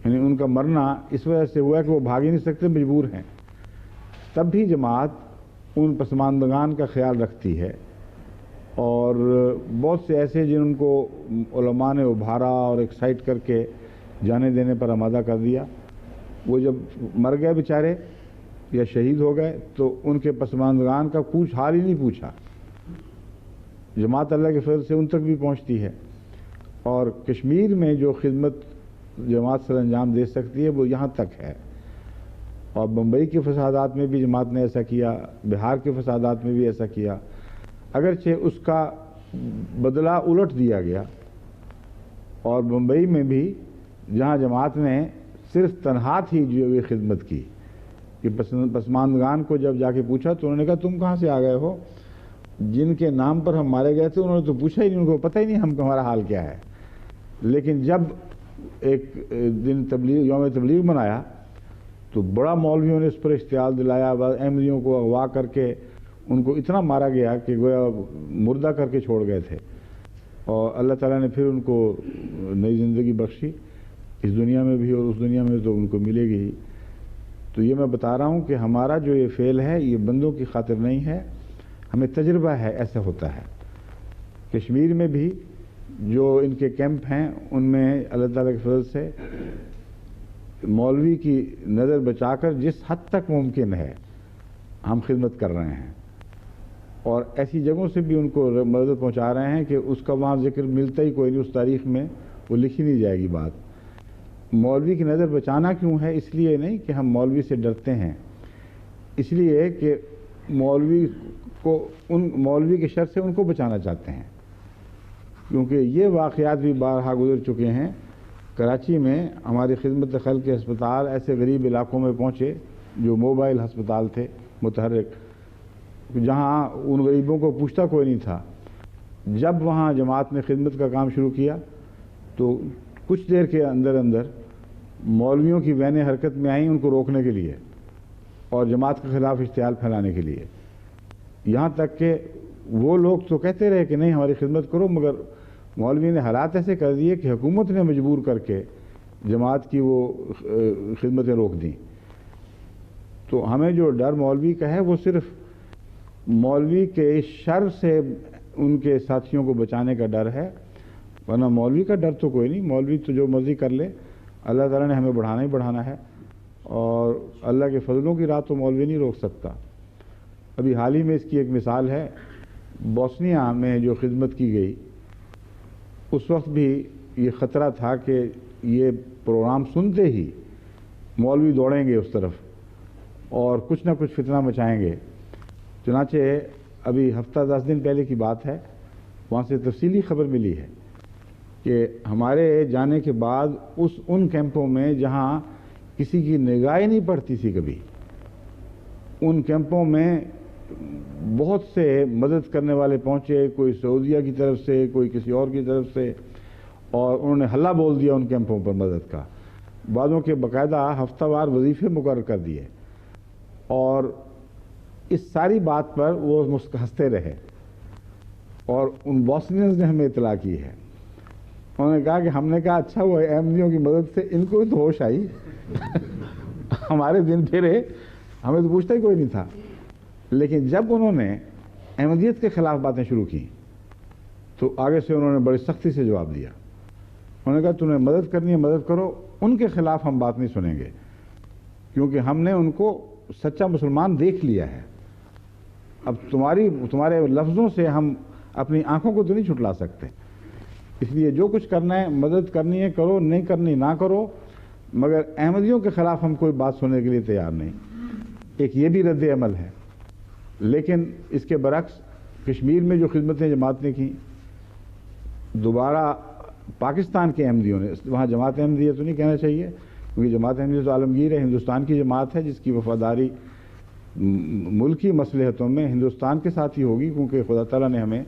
یعنی ان کا مرنا اس وجہ سے ہوا ہے کہ وہ بھاگ ہی نہیں سکتے, مجبور ہیں, تب بھی جماعت ان پسماندگان کا خیال رکھتی ہے، اور بہت سے ایسے جن کو علماء نے ابھارا اور ایکسائٹ کر کے جانے دینے پر آمادہ کر دیا، وہ جب مر گئے بیچارے یا شہید ہو گئے تو ان کے پسماندگان کا کچھ حال ہی نہیں پوچھا۔ جماعت اللہ کے فضل سے ان تک بھی پہنچتی ہے، اور کشمیر میں جو خدمت جماعت سر انجام دے سکتی ہے وہ یہاں تک ہے، اور بمبئی کے فسادات میں بھی جماعت نے ایسا کیا، بہار کے فسادات میں بھی ایسا کیا، اگرچہ اس کا بدلہ الٹ دیا گیا، اور بمبئی میں بھی جہاں جماعت نے صرف تنہا تھی جو یہ خدمت کی کہ پسماندگان کو جب جا کے پوچھا تو انہوں نے کہا تم کہاں سے آ گئے ہو؟ جن کے نام پر ہم مارے گئے تھے انہوں نے تو پوچھا ہی نہیں، ان کو پتہ ہی نہیں ہمارا حال کیا ہے۔ لیکن جب ایک دن یوم تبلیغ منایا تو بڑا مولویوں نے اس پر اشتعال دلایا، احمدیوں کو اغوا کر کے ان کو اتنا مارا گیا کہ گویا مردہ کر کے چھوڑ گئے تھے، اور اللہ تعالیٰ نے پھر ان کو نئی زندگی بخشی، اس دنیا میں بھی اور اس دنیا میں تو ان کو ملے گی ہی۔ تو یہ میں بتا رہا ہوں کہ ہمارا جو یہ فعل ہے یہ بندوں کی خاطر نہیں ہے، ہمیں تجربہ ہے ایسا ہوتا ہے۔ کشمیر میں بھی جو ان کے کیمپ ہیں ان میں اللہ تعالیٰ کے فضل سے مولوی کی نظر بچا کر جس حد تک ممکن ہے ہم خدمت کر رہے ہیں، اور ایسی جگہوں سے بھی ان کو مدد پہنچا رہے ہیں کہ اس کا وہاں ذکر ملتا ہی کوئی نہیں، اس تاریخ میں وہ لکھی نہیں جائے گی بات۔ مولوی کی نظر بچانا کیوں ہے؟ اس لیے نہیں کہ ہم مولوی سے ڈرتے ہیں، اس لیے کہ مولوی کے شر سے ان کو بچانا چاہتے ہیں، کیونکہ یہ واقعات بھی بارہا گزر چکے ہیں۔ کراچی میں ہماری خدمت خلق کے ہسپتال ایسے غریب علاقوں میں پہنچے جو موبائل ہسپتال تھے متحرک، جہاں ان غریبوں کو پوچھتا کوئی نہیں تھا۔ جب وہاں جماعت نے خدمت کا کام شروع کیا تو کچھ دیر کے اندر اندر مولویوں کی وینیں حرکت میں آئیں ان کو روکنے کے لیے اور جماعت کے خلاف اشتعال پھیلانے کے لیے، یہاں تک کہ وہ لوگ تو کہتے رہے کہ نہیں ہماری خدمت کرو، مگر مولوی نے حالات ایسے کر دیے کہ حکومت نے مجبور کر کے جماعت کی وہ خدمتیں روک دیں۔ تو ہمیں جو ڈر مولوی کا ہے وہ صرف مولوی کے شر سے ان کے ساتھیوں کو بچانے کا ڈر ہے، ورنہ مولوی کا ڈر تو کوئی نہیں، مولوی تو جو مرضی کر لے، اللہ تعالیٰ نے ہمیں بڑھانا ہی بڑھانا ہے، اور اللہ کے فضلوں کی راہ تو مولوی نہیں روک سکتا۔ ابھی حال ہی میں اس کی ایک مثال ہے، بوسنیا میں جو خدمت کی گئی اس وقت بھی یہ خطرہ تھا کہ یہ پروگرام سنتے ہی مولوی دوڑیں گے اس طرف اور کچھ نہ کچھ فتنہ مچائیں گے۔ چنانچہ ابھی ہفتہ 10 دن پہلے کی بات ہے، وہاں سے تفصیلی خبر ملی ہے کہ ہمارے جانے کے بعد ان کیمپوں میں جہاں کسی کی نگاہ نہیں پڑتی تھی کبھی، ان کیمپوں میں بہت سے مدد کرنے والے پہنچے، کوئی سعودیہ کی طرف سے، کوئی کسی اور کی طرف سے، اور انہوں نے حلہ بول دیا ان کیمپوں پر مدد کا، بعضوں کے باقاعدہ ہفتہ وار وظیفے مقرر کر دیے، اور اس ساری بات پر وہ ہنستے رہے، اور ان بوسنینز نے ہمیں اطلاع کی ہے، انہوں نے کہا کہ ہم نے کہا اچھا وہ احمدیوں کی مدد سے ان کو تو ہوش آئی ہمارے دن پھرے، ہمیں تو پوچھتا ہی کوئی نہیں تھا۔ لیکن جب انہوں نے احمدیت کے خلاف باتیں شروع کی تو آگے سے انہوں نے بڑی سختی سے جواب دیا، انہوں نے کہا تمہیں مدد کرنی ہے مدد کرو، ان کے خلاف ہم بات نہیں سنیں گے، کیونکہ ہم نے ان کو سچا مسلمان دیکھ لیا ہے، اب تمہارے لفظوں سے ہم اپنی آنکھوں کو تو نہیں چھٹلا سکتے، اس لیے جو کچھ کرنا ہے مدد کرنی ہے کرو، نہیں کرنی نہ کرو، مگر احمدیوں کے خلاف ہم کوئی بات سننے کے لیے تیار نہیں۔ ایک یہ بھی رد عمل ہے۔ لیکن اس کے برعکس کشمیر میں جو خدمتیں جماعت نے کی، دوبارہ پاکستان کے احمدیوں نے، وہاں جماعت احمدیہ تو نہیں کہنا چاہیے کیونکہ جماعت احمدیہ تو عالمگیر ہے، ہندوستان کی جماعت ہے جس کی وفاداری ملکی مصلحتوں میں ہندوستان کے ساتھ ہی ہوگی، کیونکہ خدا تعالیٰ نے ہمیں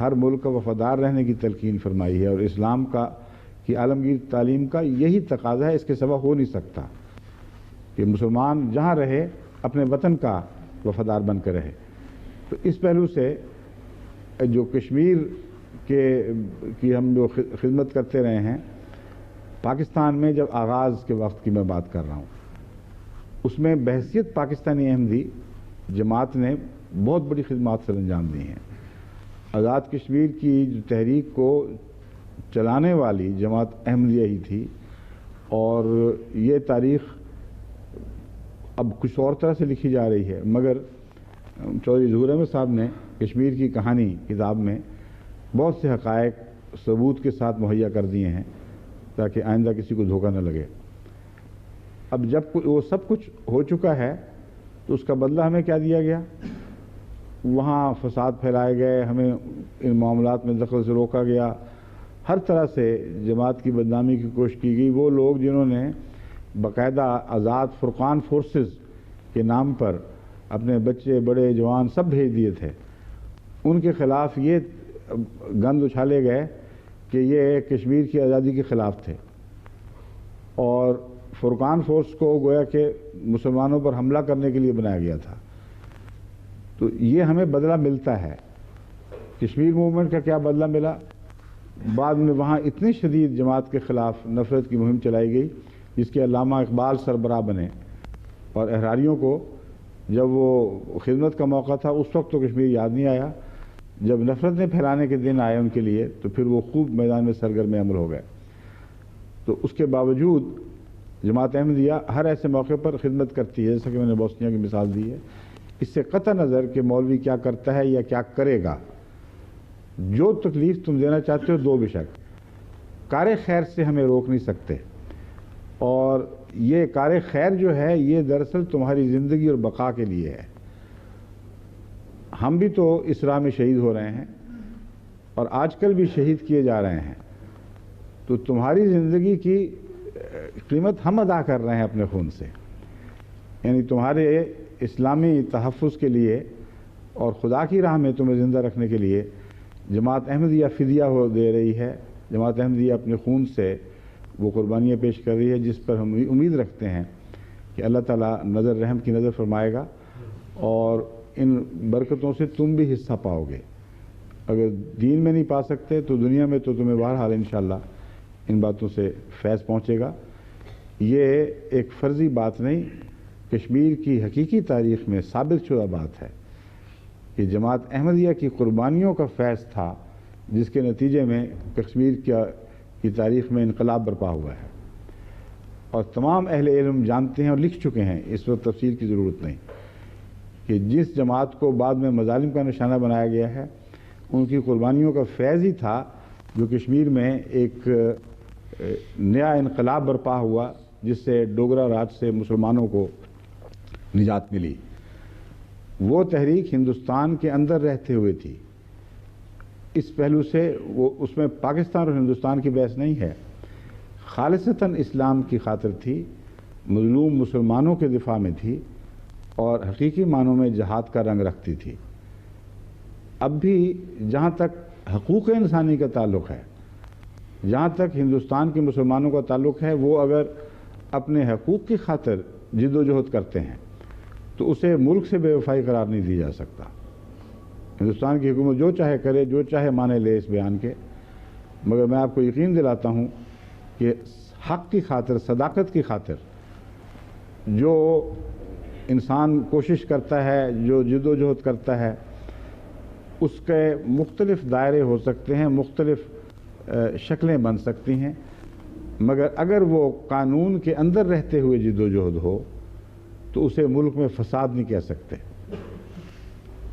ہر ملک کا وفادار رہنے کی تلقین فرمائی ہے، اور اسلام کی عالمگیر تعلیم کا یہی تقاضا ہے، اس کے سوا ہو نہیں سکتا کہ مسلمان جہاں رہے اپنے وطن کا وفادار بن کر رہے۔ تو اس پہلو سے جو کشمیر کی ہم جو خدمت کرتے رہے ہیں، پاکستان میں جب آغاز کے وقت کی میں بات کر رہا ہوں، اس میں بحیثیت پاکستانی احمدی جماعت نے بہت بڑی خدمات سر انجام دی ہیں۔ آزاد کشمیر کی جو تحریک کو چلانے والی جماعت احمدیہ ہی تھی، اور یہ تاریخ اب کچھ اور طرح سے لکھی جا رہی ہے، مگر چودھری ظہور احمد صاحب نے کشمیر کی کہانی کتاب میں بہت سے حقائق ثبوت کے ساتھ مہیا کر دیے ہیں تاکہ آئندہ کسی کو دھوکہ نہ لگے۔ اب جب وہ سب کچھ ہو چکا ہے تو اس کا بدلہ ہمیں کیا دیا گیا؟ وہاں فساد پھیلائے گئے، ہمیں ان معاملات میں دخل سے روکا گیا، ہر طرح سے جماعت کی بدنامی کی کوشش کی گئی۔ وہ لوگ جنہوں نے باقاعدہ آزاد فرقان فورسز کے نام پر اپنے بچے بڑے جوان سب بھیج دیے تھے، ان کے خلاف یہ گند اچھالے گئے کہ یہ کشمیر کی آزادی کے خلاف تھے، اور فرقان فورس کو گویا کہ مسلمانوں پر حملہ کرنے کے لیے بنایا گیا تھا۔ تو یہ ہمیں بدلہ ملتا ہے۔ کشمیر موومنٹ کا کیا بدلہ ملا؟ بعد میں وہاں اتنی شدید جماعت کے خلاف نفرت کی مہم چلائی گئی جس کے علامہ اقبال سربراہ بنے، اور احراریوں کو جب وہ خدمت کا موقع تھا اس وقت تو کشمیر یاد نہیں آیا، جب نفرتیں پھیلانے کے دن آئے ان کے لیے تو پھر وہ خوب میدان میں سرگرم عمل ہو گئے۔ تو اس کے باوجود جماعت احمدیہ ہر ایسے موقع پر خدمت کرتی ہے، جیسا کہ میں نے بوسنیا کی مثال دی ہے۔ اس سے قطع نظر کہ مولوی کیا کرتا ہے یا کیا کرے گا، جو تکلیف تم دینا چاہتے ہو دو بشک، کار خیر سے ہمیں روک نہیں سکتے، اور یہ کار خیر جو ہے یہ دراصل تمہاری زندگی اور بقا کے لیے ہے۔ ہم بھی تو اس راہ میں شہید ہو رہے ہیں، اور آج کل بھی شہید کیے جا رہے ہیں، تو تمہاری زندگی کی قیمت ہم ادا کر رہے ہیں اپنے خون سے، یعنی تمہارے اسلامی تحفظ کے لیے اور خدا کی راہ میں تمہیں زندہ رکھنے کے لیے جماعت احمدیہ فدیہ دے رہی ہے۔ جماعت احمدیہ اپنے خون سے وہ قربانیاں پیش کر رہی ہے، جس پر ہم امید رکھتے ہیں کہ اللہ تعالیٰ نظر رحم کی نظر فرمائے گا، اور ان برکتوں سے تم بھی حصہ پاؤ گے۔ اگر دین میں نہیں پا سکتے تو دنیا میں تو تمہیں بہرحال انشاءاللہ ان باتوں سے فیض پہنچے گا۔ یہ ایک فرضی بات نہیں، کشمیر کی حقیقی تاریخ میں ثابت شدہ بات ہے کہ جماعت احمدیہ کی قربانیوں کا فیض تھا جس کے نتیجے میں کشمیر کی تاریخ میں انقلاب برپا ہوا ہے، اور تمام اہل علم جانتے ہیں اور لکھ چکے ہیں، اس وقت تفسیر کی ضرورت نہیں، کہ جس جماعت کو بعد میں مظالم کا نشانہ بنایا گیا ہے ان کی قربانیوں کا فیض ہی تھا جو کشمیر میں ایک نیا انقلاب برپا ہوا، جس سے ڈوگرا راج سے مسلمانوں کو نجات ملی۔ وہ تحریک ہندوستان کے اندر رہتے ہوئے تھی، اس پہلو سے وہ اس میں پاکستان اور ہندوستان کی بحث نہیں ہے، خالصتاً اسلام کی خاطر تھی، مظلوم مسلمانوں کے دفاع میں تھی، اور حقیقی معنوں میں جہاد کا رنگ رکھتی تھی۔ اب بھی جہاں تک حقوق انسانی کا تعلق ہے، جہاں تک ہندوستان کے مسلمانوں کا تعلق ہے، وہ اگر اپنے حقوق کی خاطر جد و جہد کرتے ہیں تو اسے ملک سے بے وفائی قرار نہیں دیا جا سکتا۔ ہندوستان کی حکومت جو چاہے کرے، جو چاہے مانے لے اس بیان کے، مگر میں آپ کو یقین دلاتا ہوں کہ حق کی خاطر، صداقت کی خاطر جو انسان کوشش کرتا ہے، جو جد و جہد کرتا ہے، اس کے مختلف دائرے ہو سکتے ہیں، مختلف شکلیں بن سکتی ہیں، مگر اگر وہ قانون کے اندر رہتے ہوئے جد و جہد ہو تو اسے ملک میں فساد نہیں کہہ سکتے۔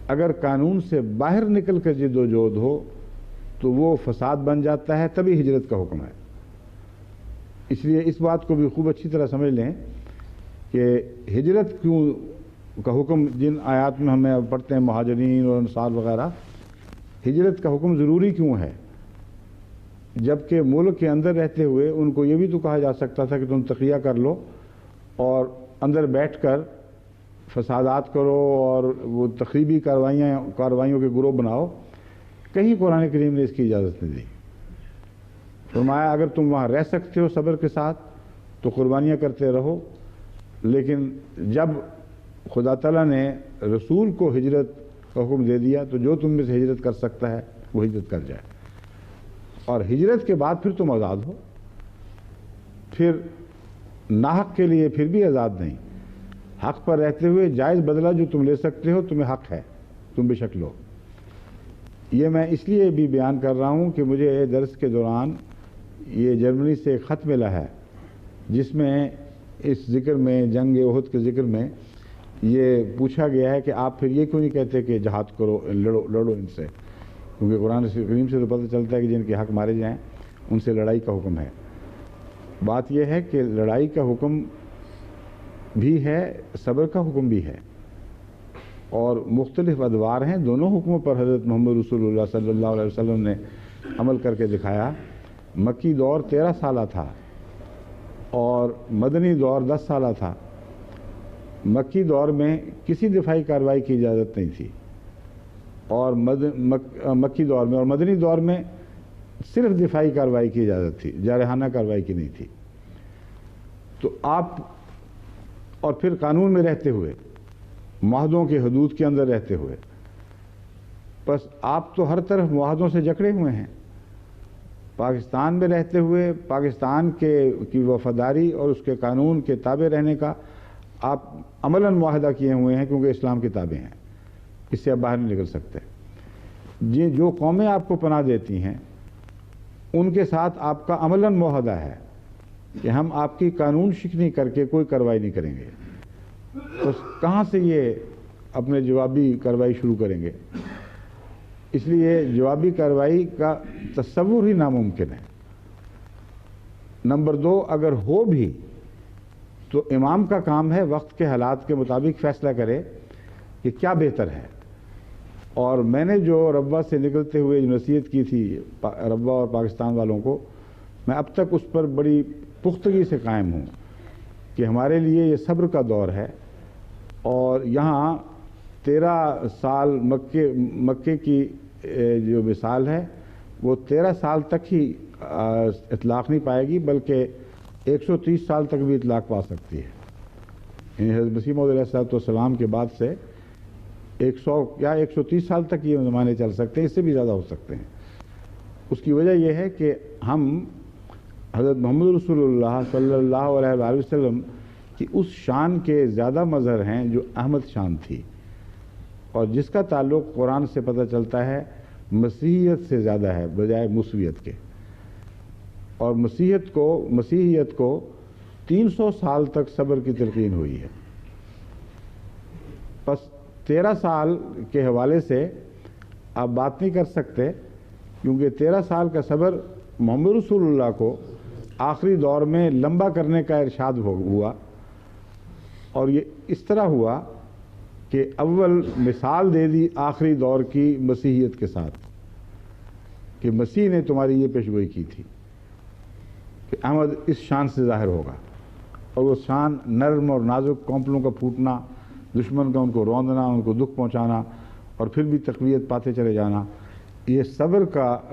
اگر قانون سے باہر نکل کر جد و جہد ہو تو وہ فساد بن جاتا ہے، تبھی ہجرت کا حکم ہے۔ اس لیے اس بات کو بھی خوب اچھی طرح سمجھ لیں کہ ہجرت کیوں کا حکم جن آیات میں ہمیں پڑھتے ہیں، مہاجرین اور انصار وغیرہ، ہجرت کا حکم ضروری کیوں ہے؟ جبکہ ملک کے اندر رہتے ہوئے ان کو یہ بھی تو کہا جا سکتا تھا کہ تم تقیہ کر لو اور اندر بیٹھ کر فسادات کرو اور وہ تخریبی کارروائیوں کے گروہ بناؤ۔ کہیں قرآن کریم نے اس کی اجازت نہیں دی۔ فرمایا اگر تم وہاں رہ سکتے ہو صبر کے ساتھ تو قربانیاں کرتے رہو، لیکن جب خدا تعالیٰ نے رسول کو ہجرت کا حکم دے دیا تو جو تم میں سے ہجرت کر سکتا ہے وہ ہجرت کر جائے، اور ہجرت کے بعد پھر تم آزاد ہو، پھر ناحق کے لیے پھر بھی آزاد نہیں۔ حق پر رہتے ہوئے جائز بدلہ جو تم لے سکتے ہو تمہیں حق ہے، تم بے شک لو۔ یہ میں اس لیے بھی بیان کر رہا ہوں کہ مجھے درس کے دوران یہ جرمنی سے ایک خط ملا ہے جس میں اس ذکر میں جنگ احد کے ذکر میں یہ پوچھا گیا ہے کہ آپ پھر یہ کیوں نہیں کہتے کہ جہاد کرو، لڑو ان سے، کیونکہ قرآن کریم سے تو پتہ چلتا ہے کہ جن کے حق مارے جائیں ان سے لڑائی کا حکم ہے۔ بات یہ ہے کہ لڑائی کا حکم بھی ہے، صبر کا حکم بھی ہے، اور مختلف ادوار ہیں۔ دونوں حکموں پر حضرت محمد رسول اللہ صلی اللہ علیہ وسلم نے عمل کر کے دکھایا۔ مکی دور 13 سالہ تھا اور مدنی دور 10 سالہ تھا۔ مکی دور میں کسی دفاعی کارروائی کی اجازت نہیں تھی، اور مکی دور میں اور مدنی دور میں صرف دفاعی کارروائی کی اجازت تھی، جارحانہ کارروائی کی نہیں تھی۔ تو آپ اور پھر قانون میں رہتے ہوئے، معاہدوں کے حدود کے اندر رہتے ہوئے، بس آپ تو ہر طرف معاہدوں سے جکڑے ہوئے ہیں۔ پاکستان میں رہتے ہوئے پاکستان کی وفاداری اور اس کے قانون کے تابع رہنے کا آپ عملاً معاہدہ کیے ہوئے ہیں، کیونکہ اسلام کے تابع ہیں، اس سے آپ باہر نہیں نکل سکتے۔ جو قومیں آپ کو پناہ دیتی ہیں ان کے ساتھ آپ کا عملاً معاہدہ ہے کہ ہم آپ کی قانون شکنی کر کے کوئی کارروائی نہیں کریں گے۔ تو کہاں سے یہ اپنے جوابی کارروائی شروع کریں گے؟ اس لیے جوابی کارروائی کا تصور ہی ناممکن ہے۔ نمبر 2، اگر ہو بھی تو امام کا کام ہے وقت کے حالات کے مطابق فیصلہ کرے کہ کیا بہتر ہے۔ اور میں نے جو ربوہ سے نکلتے ہوئے نصیحت کی تھی ربوہ اور پاکستان والوں کو، میں اب تک اس پر بڑی پختگی سے قائم ہوں کہ ہمارے لیے یہ صبر کا دور ہے، اور یہاں 13 سال مکے کی جو مثال ہے وہ 13 سال تک ہی اطلاق نہیں پائے گی، بلکہ 130 سال تک بھی اطلاق پا سکتی ہے۔ یعنی حضرت مسیح موعود علیہ السلام کے بعد سے 100 یا 130 سال تک یہ زمانے چل سکتے ہیں، اس سے بھی زیادہ ہو سکتے ہیں۔ اس کی وجہ یہ ہے کہ ہم حضرت محمد رسول اللہ صلی اللہ علیہ وآلہ وسلم کی اس شان کے زیادہ مظہر ہیں جو احمد شان تھی، اور جس کا تعلق قرآن سے پتہ چلتا ہے مسیحیت سے زیادہ ہے بجائے موسویت کے۔ اور مسیحیت کو 300 سال تک صبر کی تلقین ہوئی ہے۔ پس 13 سال کے حوالے سے آپ بات نہیں کر سکتے، کیونکہ 13 سال کا صبر محمد رسول اللہ کو آخری دور میں لمبا کرنے کا ارشاد ہوا، اور یہ اس طرح ہوا کہ اول مثال دے دی آخری دور کی مسیحیت کے ساتھ کہ مسیح نے تمہاری یہ پیشگوئی کی تھی کہ احمد اس شان سے ظاہر ہوگا، اور وہ شان نرم اور نازک، کونپلوں کا پھوٹنا، دشمن کا ان کو روندنا، ان کو دکھ پہنچانا، اور پھر بھی تقویت پاتے چلے جانا، یہ صبر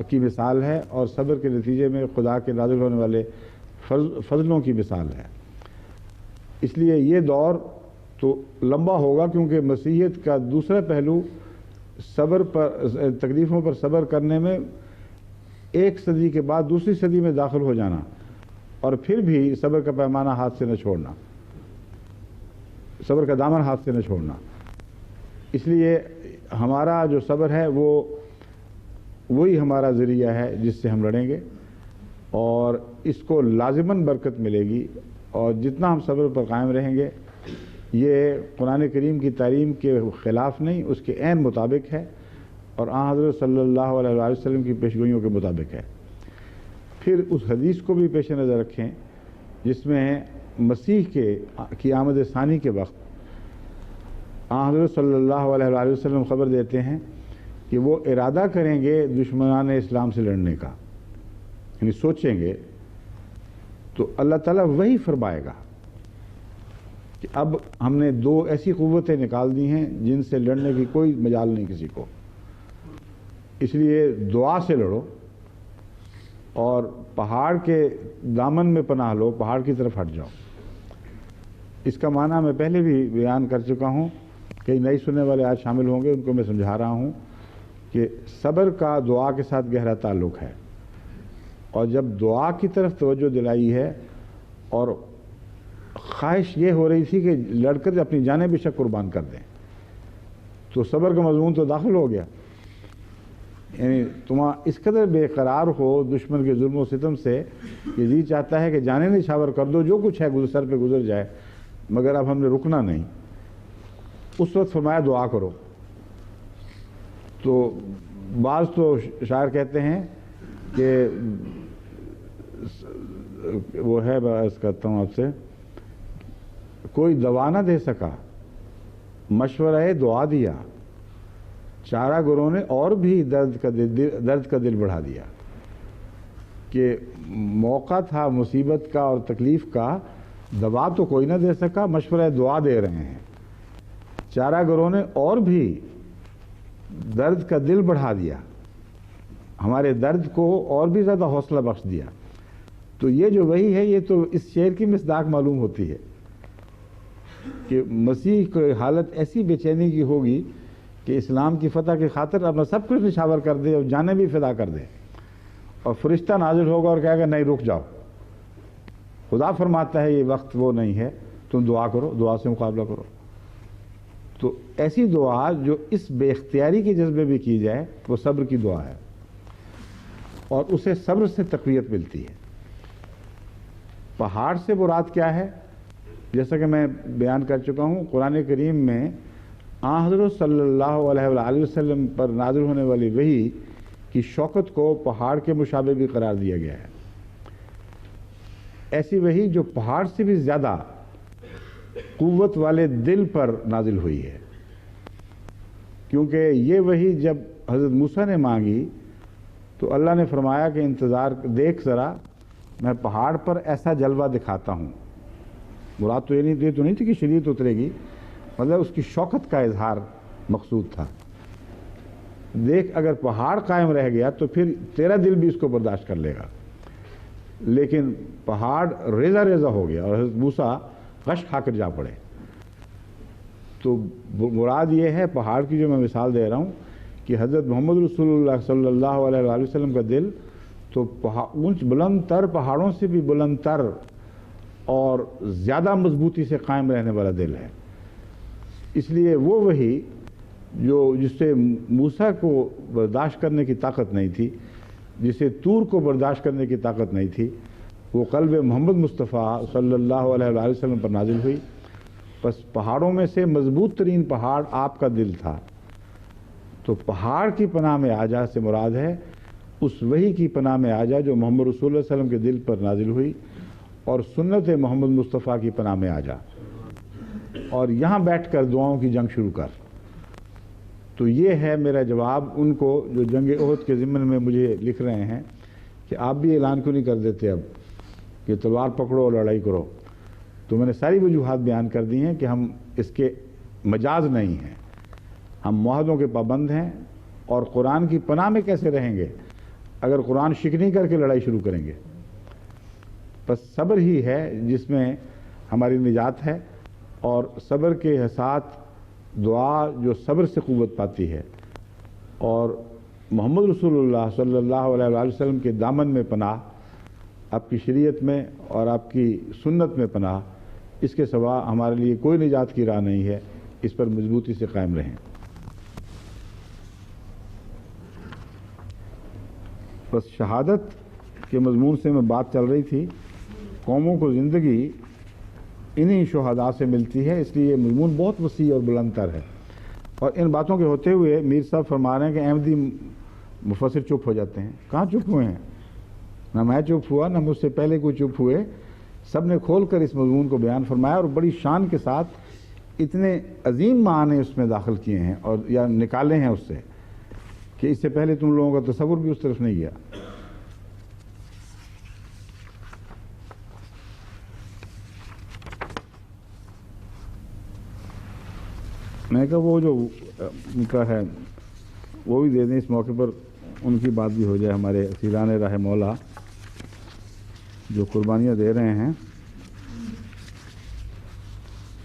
کی مثال ہے، اور صبر کے نتیجے میں خدا کے نازل ہونے والے فضلوں کی مثال ہے۔ اس لیے یہ دور تو لمبا ہوگا، کیونکہ مسیحیت کا دوسرا پہلو صبر پر، تکلیفوں پر صبر کرنے میں ایک صدی کے بعد دوسری صدی میں داخل ہو جانا، اور پھر بھی صبر کا پیمانہ ہاتھ سے نہ چھوڑنا، صبر کا دامن ہاتھ سے نہ چھوڑنا۔ اس لیے ہمارا جو صبر ہے وہی ہمارا ذریعہ ہے جس سے ہم لڑیں گے، اور اس کو لازماً برکت ملے گی، اور جتنا ہم صبر پر قائم رہیں گے یہ قرآن کریم کی تعلیم کے خلاف نہیں، اس کے عین مطابق ہے، اور آن حضرت صلی اللہ علیہ وآلہ وسلم کی پیشگوئیوں کے مطابق ہے۔ پھر اس حدیث کو بھی پیش نظر رکھیں جس میں مسیح کی آمد ثانی کے وقت آن حضرت صلی اللہ علیہ وآلہ وسلم خبر دیتے ہیں کہ وہ ارادہ کریں گے دشمنان اسلام سے لڑنے کا، یعنی سوچیں گے، تو اللہ تعالیٰ وہی فرمائے گا کہ اب ہم نے 2 ایسی قوتیں نکال دی ہیں جن سے لڑنے کی کوئی مجال نہیں کسی کو، اس لیے دعا سے لڑو، اور پہاڑ کے دامن میں پناہ لو، پہاڑ کی طرف ہٹ جاؤ۔ اس کا معنی میں پہلے بھی بیان کر چکا ہوں، کئی نئی سننے والے آج شامل ہوں گے، ان کو میں سمجھا رہا ہوں کہ صبر کا دعا کے ساتھ گہرا تعلق ہے، اور جب دعا کی طرف توجہ دلائی ہے اور خواہش یہ ہو رہی تھی کہ لڑ کر اپنی جانیں بے شک قربان کر دیں. تو صبر کا مضمون تو داخل ہو گیا. یعنی تم اس قدر بے قرار ہو دشمن کے ظلم و ستم سے کہ جی چاہتا ہے کہ جانیں نچھاور کر دو، جو کچھ ہے سر پہ گزر جائے، مگر اب ہم نے رکنا نہیں. اس وقت فرمایا دعا کرو. تو بعض تو شاعر کہتے ہیں کہ وہ ہے، عرض کرتا ہوں آپ سے، کوئی دوا نہ دے سکا مشورہ دعا دیا، چارہ گروں نے اور بھی درد کا دل بڑھا دیا. کہ موقع تھا مصیبت کا اور تکلیف کا، دوا تو کوئی نہ دے سکا، مشورہ دعا دے رہے ہیں. چارہ گروں نے اور بھی درد کا دل بڑھا دیا، ہمارے درد کو اور بھی زیادہ حوصلہ بخش دیا. تو یہ جو وہی ہے، یہ تو اس شعر کی مصداق معلوم ہوتی ہے کہ مسیح کی حالت ایسی بے چینی کی ہوگی کہ اسلام کی فتح کی خاطر اپنا سب کچھ نچھاور کر دے اور جانیں بھی فدا کر دے. اور فرشتہ نازل ہوگا اور کہے گا نہیں رک جاؤ، خدا فرماتا ہے یہ وقت وہ نہیں ہے، تم دعا کرو، دعا سے مقابلہ کرو. تو ایسی دعا جو اس بے اختیاری کے جذبے بھی کی جائے وہ صبر کی دعا ہے، اور اسے صبر سے تقویت ملتی ہے. پہاڑ سے مراد کیا ہے؟ جیسا کہ میں بیان کر چکا ہوں، قرآن کریم میں آن حضرت صلی اللہ علیہ وآلہ وسلم پر نازل ہونے والی وحی کی شوکت کو پہاڑ کے مشابہ بھی قرار دیا گیا ہے. ایسی وحی جو پہاڑ سے بھی زیادہ قوت والے دل پر نازل ہوئی ہے، کیونکہ یہ وحی جب حضرت موسیٰ نے مانگی تو اللہ نے فرمایا کہ انتظار دیکھ ذرا، میں پہاڑ پر ایسا جلوہ دکھاتا ہوں. مراد تو یہ تو نہیں تھی کہ شریعت اترے گی، مطلب اس کی شوکت کا اظہار مقصود تھا. دیکھ اگر پہاڑ قائم رہ گیا تو پھر تیرا دل بھی اس کو برداشت کر لے گا. لیکن پہاڑ ریزہ ریزہ ہو گیا اور حضرت موسیٰ غش کھا کر جا پڑے. تو مراد یہ ہے پہاڑ کی جو میں مثال دے رہا ہوں کہ حضرت محمد رسول اللہ صلی اللہ علیہ وآلہ وسلم کا دل تو اونچ بلند تر پہاڑوں سے بھی بلند تر اور زیادہ مضبوطی سے قائم رہنے والا دل ہے. اس لیے وہ وہی جس سے موسیٰ کو برداشت کرنے کی طاقت نہیں تھی، جسے طور کو برداشت کرنے کی طاقت نہیں تھی، وہ قلب محمد مصطفیٰ صلی اللہ علیہ وآلہ وسلم پر نازل ہوئی. بس پہاڑوں میں سے مضبوط ترین پہاڑ آپ کا دل تھا. تو پہاڑ کی پناہ میں آجا سے مراد ہے اس وحی کی پناہ میں آجا جو محمد رسول اللہ علیہ وسلم کے دل پر نازل ہوئی، اور سنت محمد مصطفیٰ کی پناہ میں آجا، اور یہاں بیٹھ کر دعاؤں کی جنگ شروع کر. تو یہ ہے میرا جواب ان کو جو جنگ احد کے ضمن میں مجھے لکھ رہے ہیں کہ آپ بھی اعلان کیوں نہیں کر دیتے اب کہ تلوار پکڑو اور لڑائی کرو. تو میں نے ساری وجوہات بیان کر دی ہیں کہ ہم اس کے مجاز نہیں ہیں، ہم معاہدوں کے پابند ہیں. اور قرآن کی پناہ میں کیسے رہیں گے اگر قرآن شکنی کر کے لڑائی شروع کریں گے؟ بس صبر ہی ہے جس میں ہماری نجات ہے، اور صبر کے ساتھ دعا جو صبر سے قوت پاتی ہے، اور محمد رسول اللہ صلی اللہ علیہ وآلہ وسلم کے دامن میں پناہ، آپ کی شریعت میں اور آپ کی سنت میں پناہ، اس کے سوا ہمارے لیے کوئی نجات کی راہ نہیں ہے. اس پر مضبوطی سے قائم رہیں. بس شہادت کے مضمون سے میں بات چل رہی تھی. قوموں کو زندگی انہی شہداء سے ملتی ہے، اس لیے یہ مضمون بہت وسیع اور بلند تر ہے. اور ان باتوں کے ہوتے ہوئے میر صاحب فرما رہے ہیں کہ احمدی مفسر چپ ہو جاتے ہیں. کہاں چپ ہوئے ہیں؟ نہ میں چپ ہوا، نہ مجھ سے پہلے کوئی چپ ہوئے. سب نے کھول کر اس مضمون کو بیان فرمایا، اور بڑی شان کے ساتھ اتنے عظیم معنی اس میں داخل کیے ہیں اور یا نکالے ہیں اس سے کہ اس سے پہلے تم لوگوں کا تصور بھی اس طرف نہیں گیا. میں نے کہا وہ جو ان کا ہے وہ بھی دے دیں اس موقع پر، ان کی بات بھی ہو جائے. ہمارے اسیران راہ مولا جو قربانیاں دے رہے ہیں،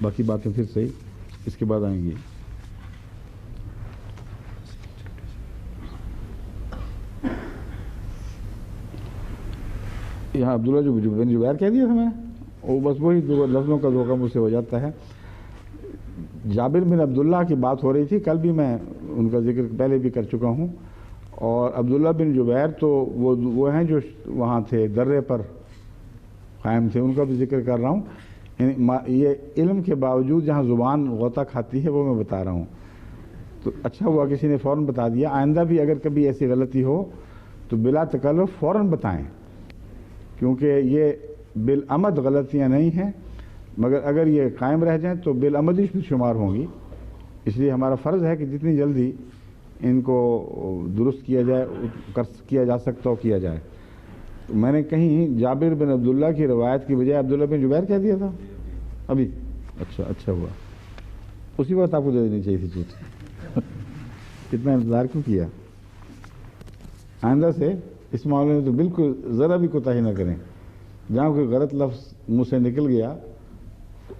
باقی باتیں پھر صحیح اس کے بعد آئیں گی. یہاں عبداللہ جو بن جبیر کہہ دیا تھا میں وہ بس وہی دو لفظوں کا دھوکہ مجھ سے ہو جاتا ہے۔ جابر بن عبداللہ کی بات ہو رہی تھی، کل بھی میں ان کا ذکر پہلے بھی کر چکا ہوں، اور عبداللہ بن جبیر تو وہ ہیں جو وہاں تھے درے پر قائم تھے، ان کا بھی ذکر کر رہا ہوں۔ یہ علم کے باوجود جہاں زبان غوطہ کھاتی ہے وہ میں بتا رہا ہوں، تو اچھا ہوا کسی نے فوراً بتا دیا۔ آئندہ بھی اگر کبھی ایسی غلطی ہو تو بلا تکلف فوراً بتائیں، کیونکہ یہ بالعمد غلطیاں نہیں ہیں، مگر اگر یہ قائم رہ جائیں تو بالعمد ہی شمار ہوں گی۔ اس لیے ہمارا فرض ہے کہ جتنی جلدی ان کو درست کیا جا سکتا ہو کیا جائے۔ تو میں نے کہیں جابر بن عبداللہ کی روایت کی بجائے عبداللہ بن جبیر کہہ دیا تھا ابھی؟ اچھا ہوا، اسی وقت آپ کو دے دینی چاہیے تھی چیٹ۔ کتنا انتظار کیوں کیا؟ آئندہ سے اس معاملے میں تو بالکل ذرا بھی کوتاہی نہ کریں، جہاں کوئی غلط لفظ منہ سے نکل گیا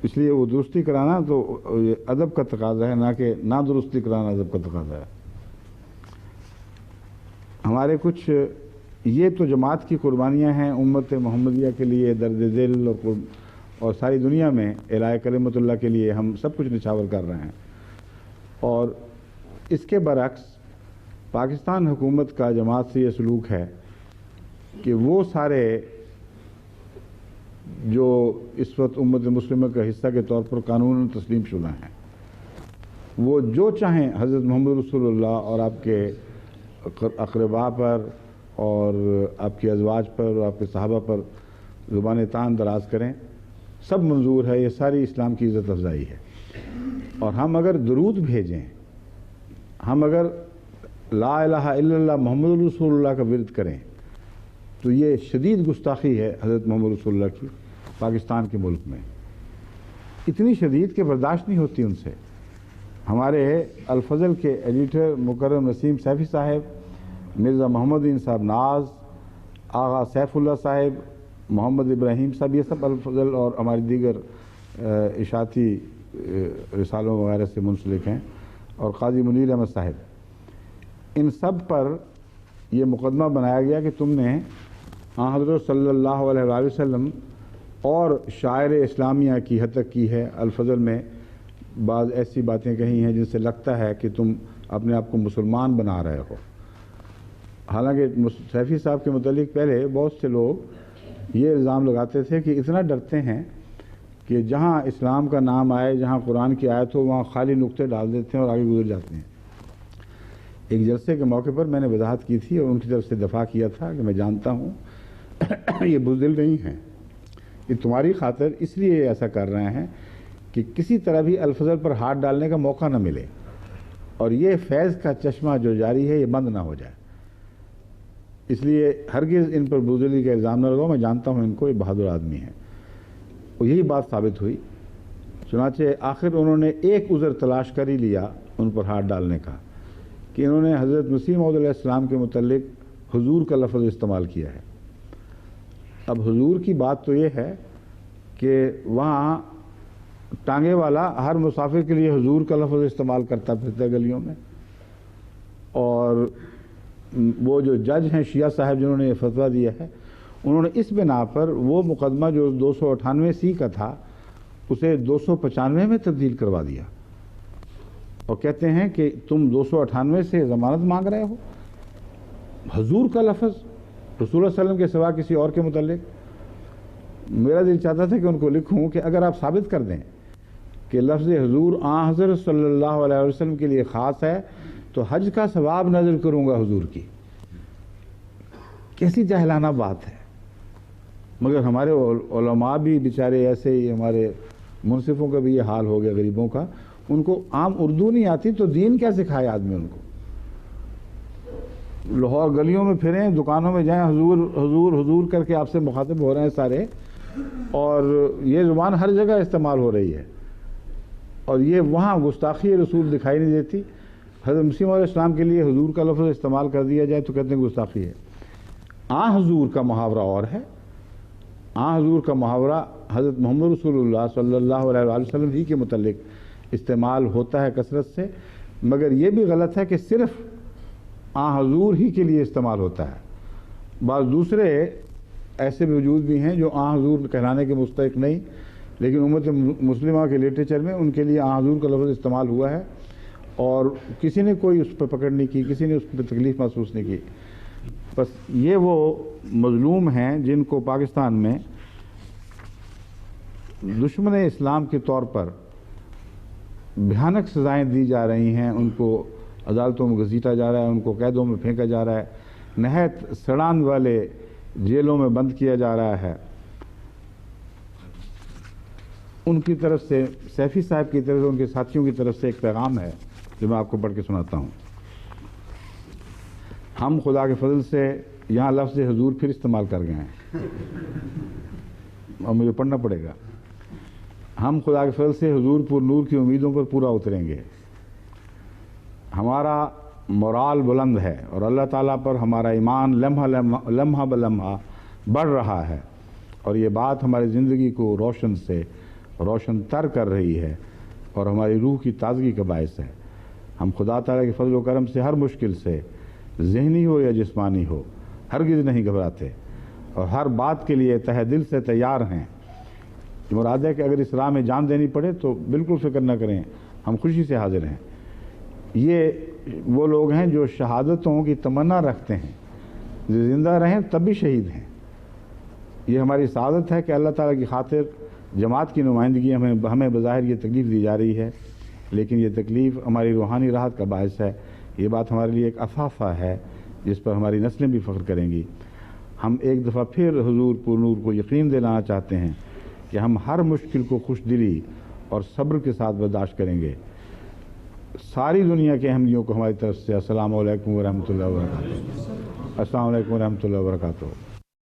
اس لیے وہ درستی کرانا تو ادب کا تقاضا ہے، نہ کہ نہ درستی کرانا ادب کا تقاضا ہے۔ ہمارے کچھ یہ تو جماعت کی قربانیاں ہیں امت محمدیہ کے لیے، درد دل اور ساری دنیا میں اعلاء کلمت اللہ کے لیے ہم سب کچھ نچھاور کر رہے ہیں، اور اس کے برعکس پاکستان حکومت کا جماعت سے یہ سلوک ہے کہ وہ سارے جو اس وقت امت مسلمہ کا حصہ کے طور پر قانون تسلیم شدہ ہیں، وہ جو چاہیں حضرت محمد رسول اللہ اور آپ کے اقرباء پر اور آپ کے ازواج پر اور آپ کے صحابہ پر زبان تان دراز کریں، سب منظور ہے، یہ ساری اسلام کی عزت افزائی ہے۔ اور ہم اگر درود بھیجیں، ہم اگر لا الہ الا اللہ محمد رسول اللہ کا ورد کریں، تو یہ شدید گستاخی ہے حضرت محمد رسول اللہ کی پاکستان کے ملک میں، اتنی شدید کہ برداشت نہیں ہوتی ان سے۔ ہمارے الفضل کے ایڈیٹر مکرم نسیم سیفی صاحب، مرزا محمد صاحب ناز، آغا سیف اللہ صاحب، محمد ابراہیم صاحب، یہ سب الفضل اور ہماری دیگر اشاعتی رسالوں وغیرہ سے منسلک ہیں، اور قاضی منیر احمد صاحب، ان سب پر یہ مقدمہ بنایا گیا کہ تم نے حضرت صلی اللہ علیہ وآلہ وسلم اور شاعر اسلامیہ کی حد تک کی ہے۔ الفضل میں بعض ایسی باتیں کہی ہیں جن سے لگتا ہے کہ تم اپنے آپ کو مسلمان بنا رہے ہو۔ حالانکہ سیفی صاحب کے متعلق پہلے بہت سے لوگ یہ الزام لگاتے تھے کہ اتنا ڈرتے ہیں کہ جہاں اسلام کا نام آئے، جہاں قرآن کی آیت ہو، وہاں خالی نقطے ڈال دیتے ہیں اور آگے گزر جاتے ہیں۔ ایک جلسے کے موقع پر میں نے وضاحت کی تھی اور ان کی طرف سے دفاع کیا تھا کہ میں جانتا ہوں یہ بزدل نہیں ہیں، یہ تمہاری خاطر اس لیے ایسا کر رہے ہیں کہ کسی طرح بھی الفضل پر ہاتھ ڈالنے کا موقع نہ ملے، اور یہ فیض کا چشمہ جو جاری ہے یہ بند نہ ہو جائے۔ اس لیے ہرگز ان پر بزدلی کا الزام نہ لگاؤ، میں جانتا ہوں ان کو، یہ بہادر آدمی ہیں۔ اور یہی بات ثابت ہوئی، چنانچہ آخر انہوں نے ایک عذر تلاش کر ہی لیا ان پر ہاتھ ڈالنے کا، کہ انہوں نے حضرت مسیح موعود علیہ السلام کے متعلق حضور کا لفظ استعمال کیا ہے۔ اب حضور کی بات تو یہ ہے کہ وہاں ٹانگے والا ہر مسافر کے لیے حضور کا لفظ استعمال کرتا پھرتا ہے گلیوں میں، اور وہ جو جج ہیں شیعہ صاحب جنہوں نے یہ فتویٰ دیا ہے، انہوں نے اس بنا پر وہ مقدمہ جو 298 کا تھا اسے 295 میں تبدیل کروا دیا، اور کہتے ہیں کہ تم 298 سے ضمانت مانگ رہے ہو حضور کا لفظ رسول اللہ صلی اللہ علیہ وسلم کے سوا کسی اور کے متعلق۔ میرا دل چاہتا تھا کہ ان کو لکھوں کہ اگر آپ ثابت کر دیں کہ لفظ حضور حضرت صلی اللہ علیہ وسلم کے لیے خاص ہے تو حج کا ثواب نازل کروں گا حضور کی۔ کیسی جاہلانہ بات ہے، مگر ہمارے علماء بھی بیچارے ایسے ہی، ہمارے منصفوں کا بھی یہ حال ہو گیا، غریبوں کا، ان کو عام اردو نہیں آتی تو دین کیا سکھائے آدمی ان کو۔ لاہور گلیوں میں پھریں، دکانوں میں جائیں، حضور حضور حضور کر کے آپ سے مخاطب ہو رہے ہیں سارے، اور یہ زبان ہر جگہ استعمال ہو رہی ہے، اور یہ وہاں گستاخی رسول دکھائی نہیں دیتی۔ حضرت مسیح علیہ السلام کے لیے حضور کا لفظ استعمال کر دیا جائے تو کہتے ہیں گستاخی ہے۔ حضور کا محاورہ اور ہے، حضور کا محاورہ حضرت محمد رسول اللہ صلی اللہ علیہ وآلہ وسلم ہی کے متعلق استعمال ہوتا ہے کثرت سے، مگر یہ بھی غلط ہے کہ صرف حضور ہی کے لیے استعمال ہوتا ہے۔ بعض دوسرے ایسے وجود بھی ہیں جو آن حضور کہلانے کے مستحق نہیں، لیکن امت مسلمہ کے لٹریچر میں ان کے لیے آن حضور کا لفظ استعمال ہوا ہے، اور کسی نے کوئی اس پہ پکڑ نہیں کی، کسی نے اس پہ تکلیف محسوس نہیں کی۔ بس یہ وہ مظلوم ہیں جن کو پاکستان میں دشمن اسلام کے طور پر بھیانک سزائیں دی جا رہی ہیں، ان کو عدالتوں میں گھسیٹا جا رہا ہے، ان کو قیدوں میں پھینکا جا رہا ہے، نہایت سڑان والے جیلوں میں بند کیا جا رہا ہے۔ ان کی طرف سے، سیفی صاحب کی طرف سے، ان کے ساتھیوں کی طرف سے ایک پیغام ہے جو میں آپ کو پڑھ کے سناتا ہوں۔ ہم خدا کے فضل سے یہاں لفظ حضور پھر استعمال کر گئے ہیں اور مجھے پڑھنا پڑے گا۔ ہم خدا کے فضل سے حضور پر نور کی امیدوں پر پورا اتریں گے۔ ہمارا مورال بلند ہے اور اللہ تعالیٰ پر ہمارا ایمان لمحہ بلمحہ بڑھ رہا ہے، اور یہ بات ہماری زندگی کو روشن تر کر رہی ہے اور ہماری روح کی تازگی کا باعث ہے۔ ہم خدا تعالیٰ کے فضل و کرم سے ہر مشکل سے، ذہنی ہو یا جسمانی ہو، ہرگز نہیں گھبراتے اور ہر بات کے لیے تہہ دل سے تیار ہیں۔ مراد ہے کہ اگر اس راہ میں جان دینی پڑے تو بالکل فکر نہ کریں، ہم خوشی سے حاضر ہیں۔ یہ وہ لوگ ہیں جو شہادتوں کی تمنا رکھتے ہیں، جو زندہ رہیں تب بھی شہید ہیں۔ یہ ہماری سعادت ہے کہ اللہ تعالیٰ کی خاطر جماعت کی نمائندگی ہمیں بظاہر یہ تکلیف دی جا رہی ہے، لیکن یہ تکلیف ہماری روحانی راحت کا باعث ہے۔ یہ بات ہمارے لیے ایک اثاثہ ہے جس پر ہماری نسلیں بھی فخر کریں گی۔ ہم ایک دفعہ پھر حضور پر نور کو یقین دلانا چاہتے ہیں کہ ہم ہر مشکل کو خوش دلی اور صبر کے ساتھ برداشت کریں گے۔ ساری دنیا کے احمدیوں کو ہماری طرف سے السلام علیکم ورحمۃ اللہ وبرکاتہ۔ السلام علیکم ورحمۃ اللہ وبرکاتہ۔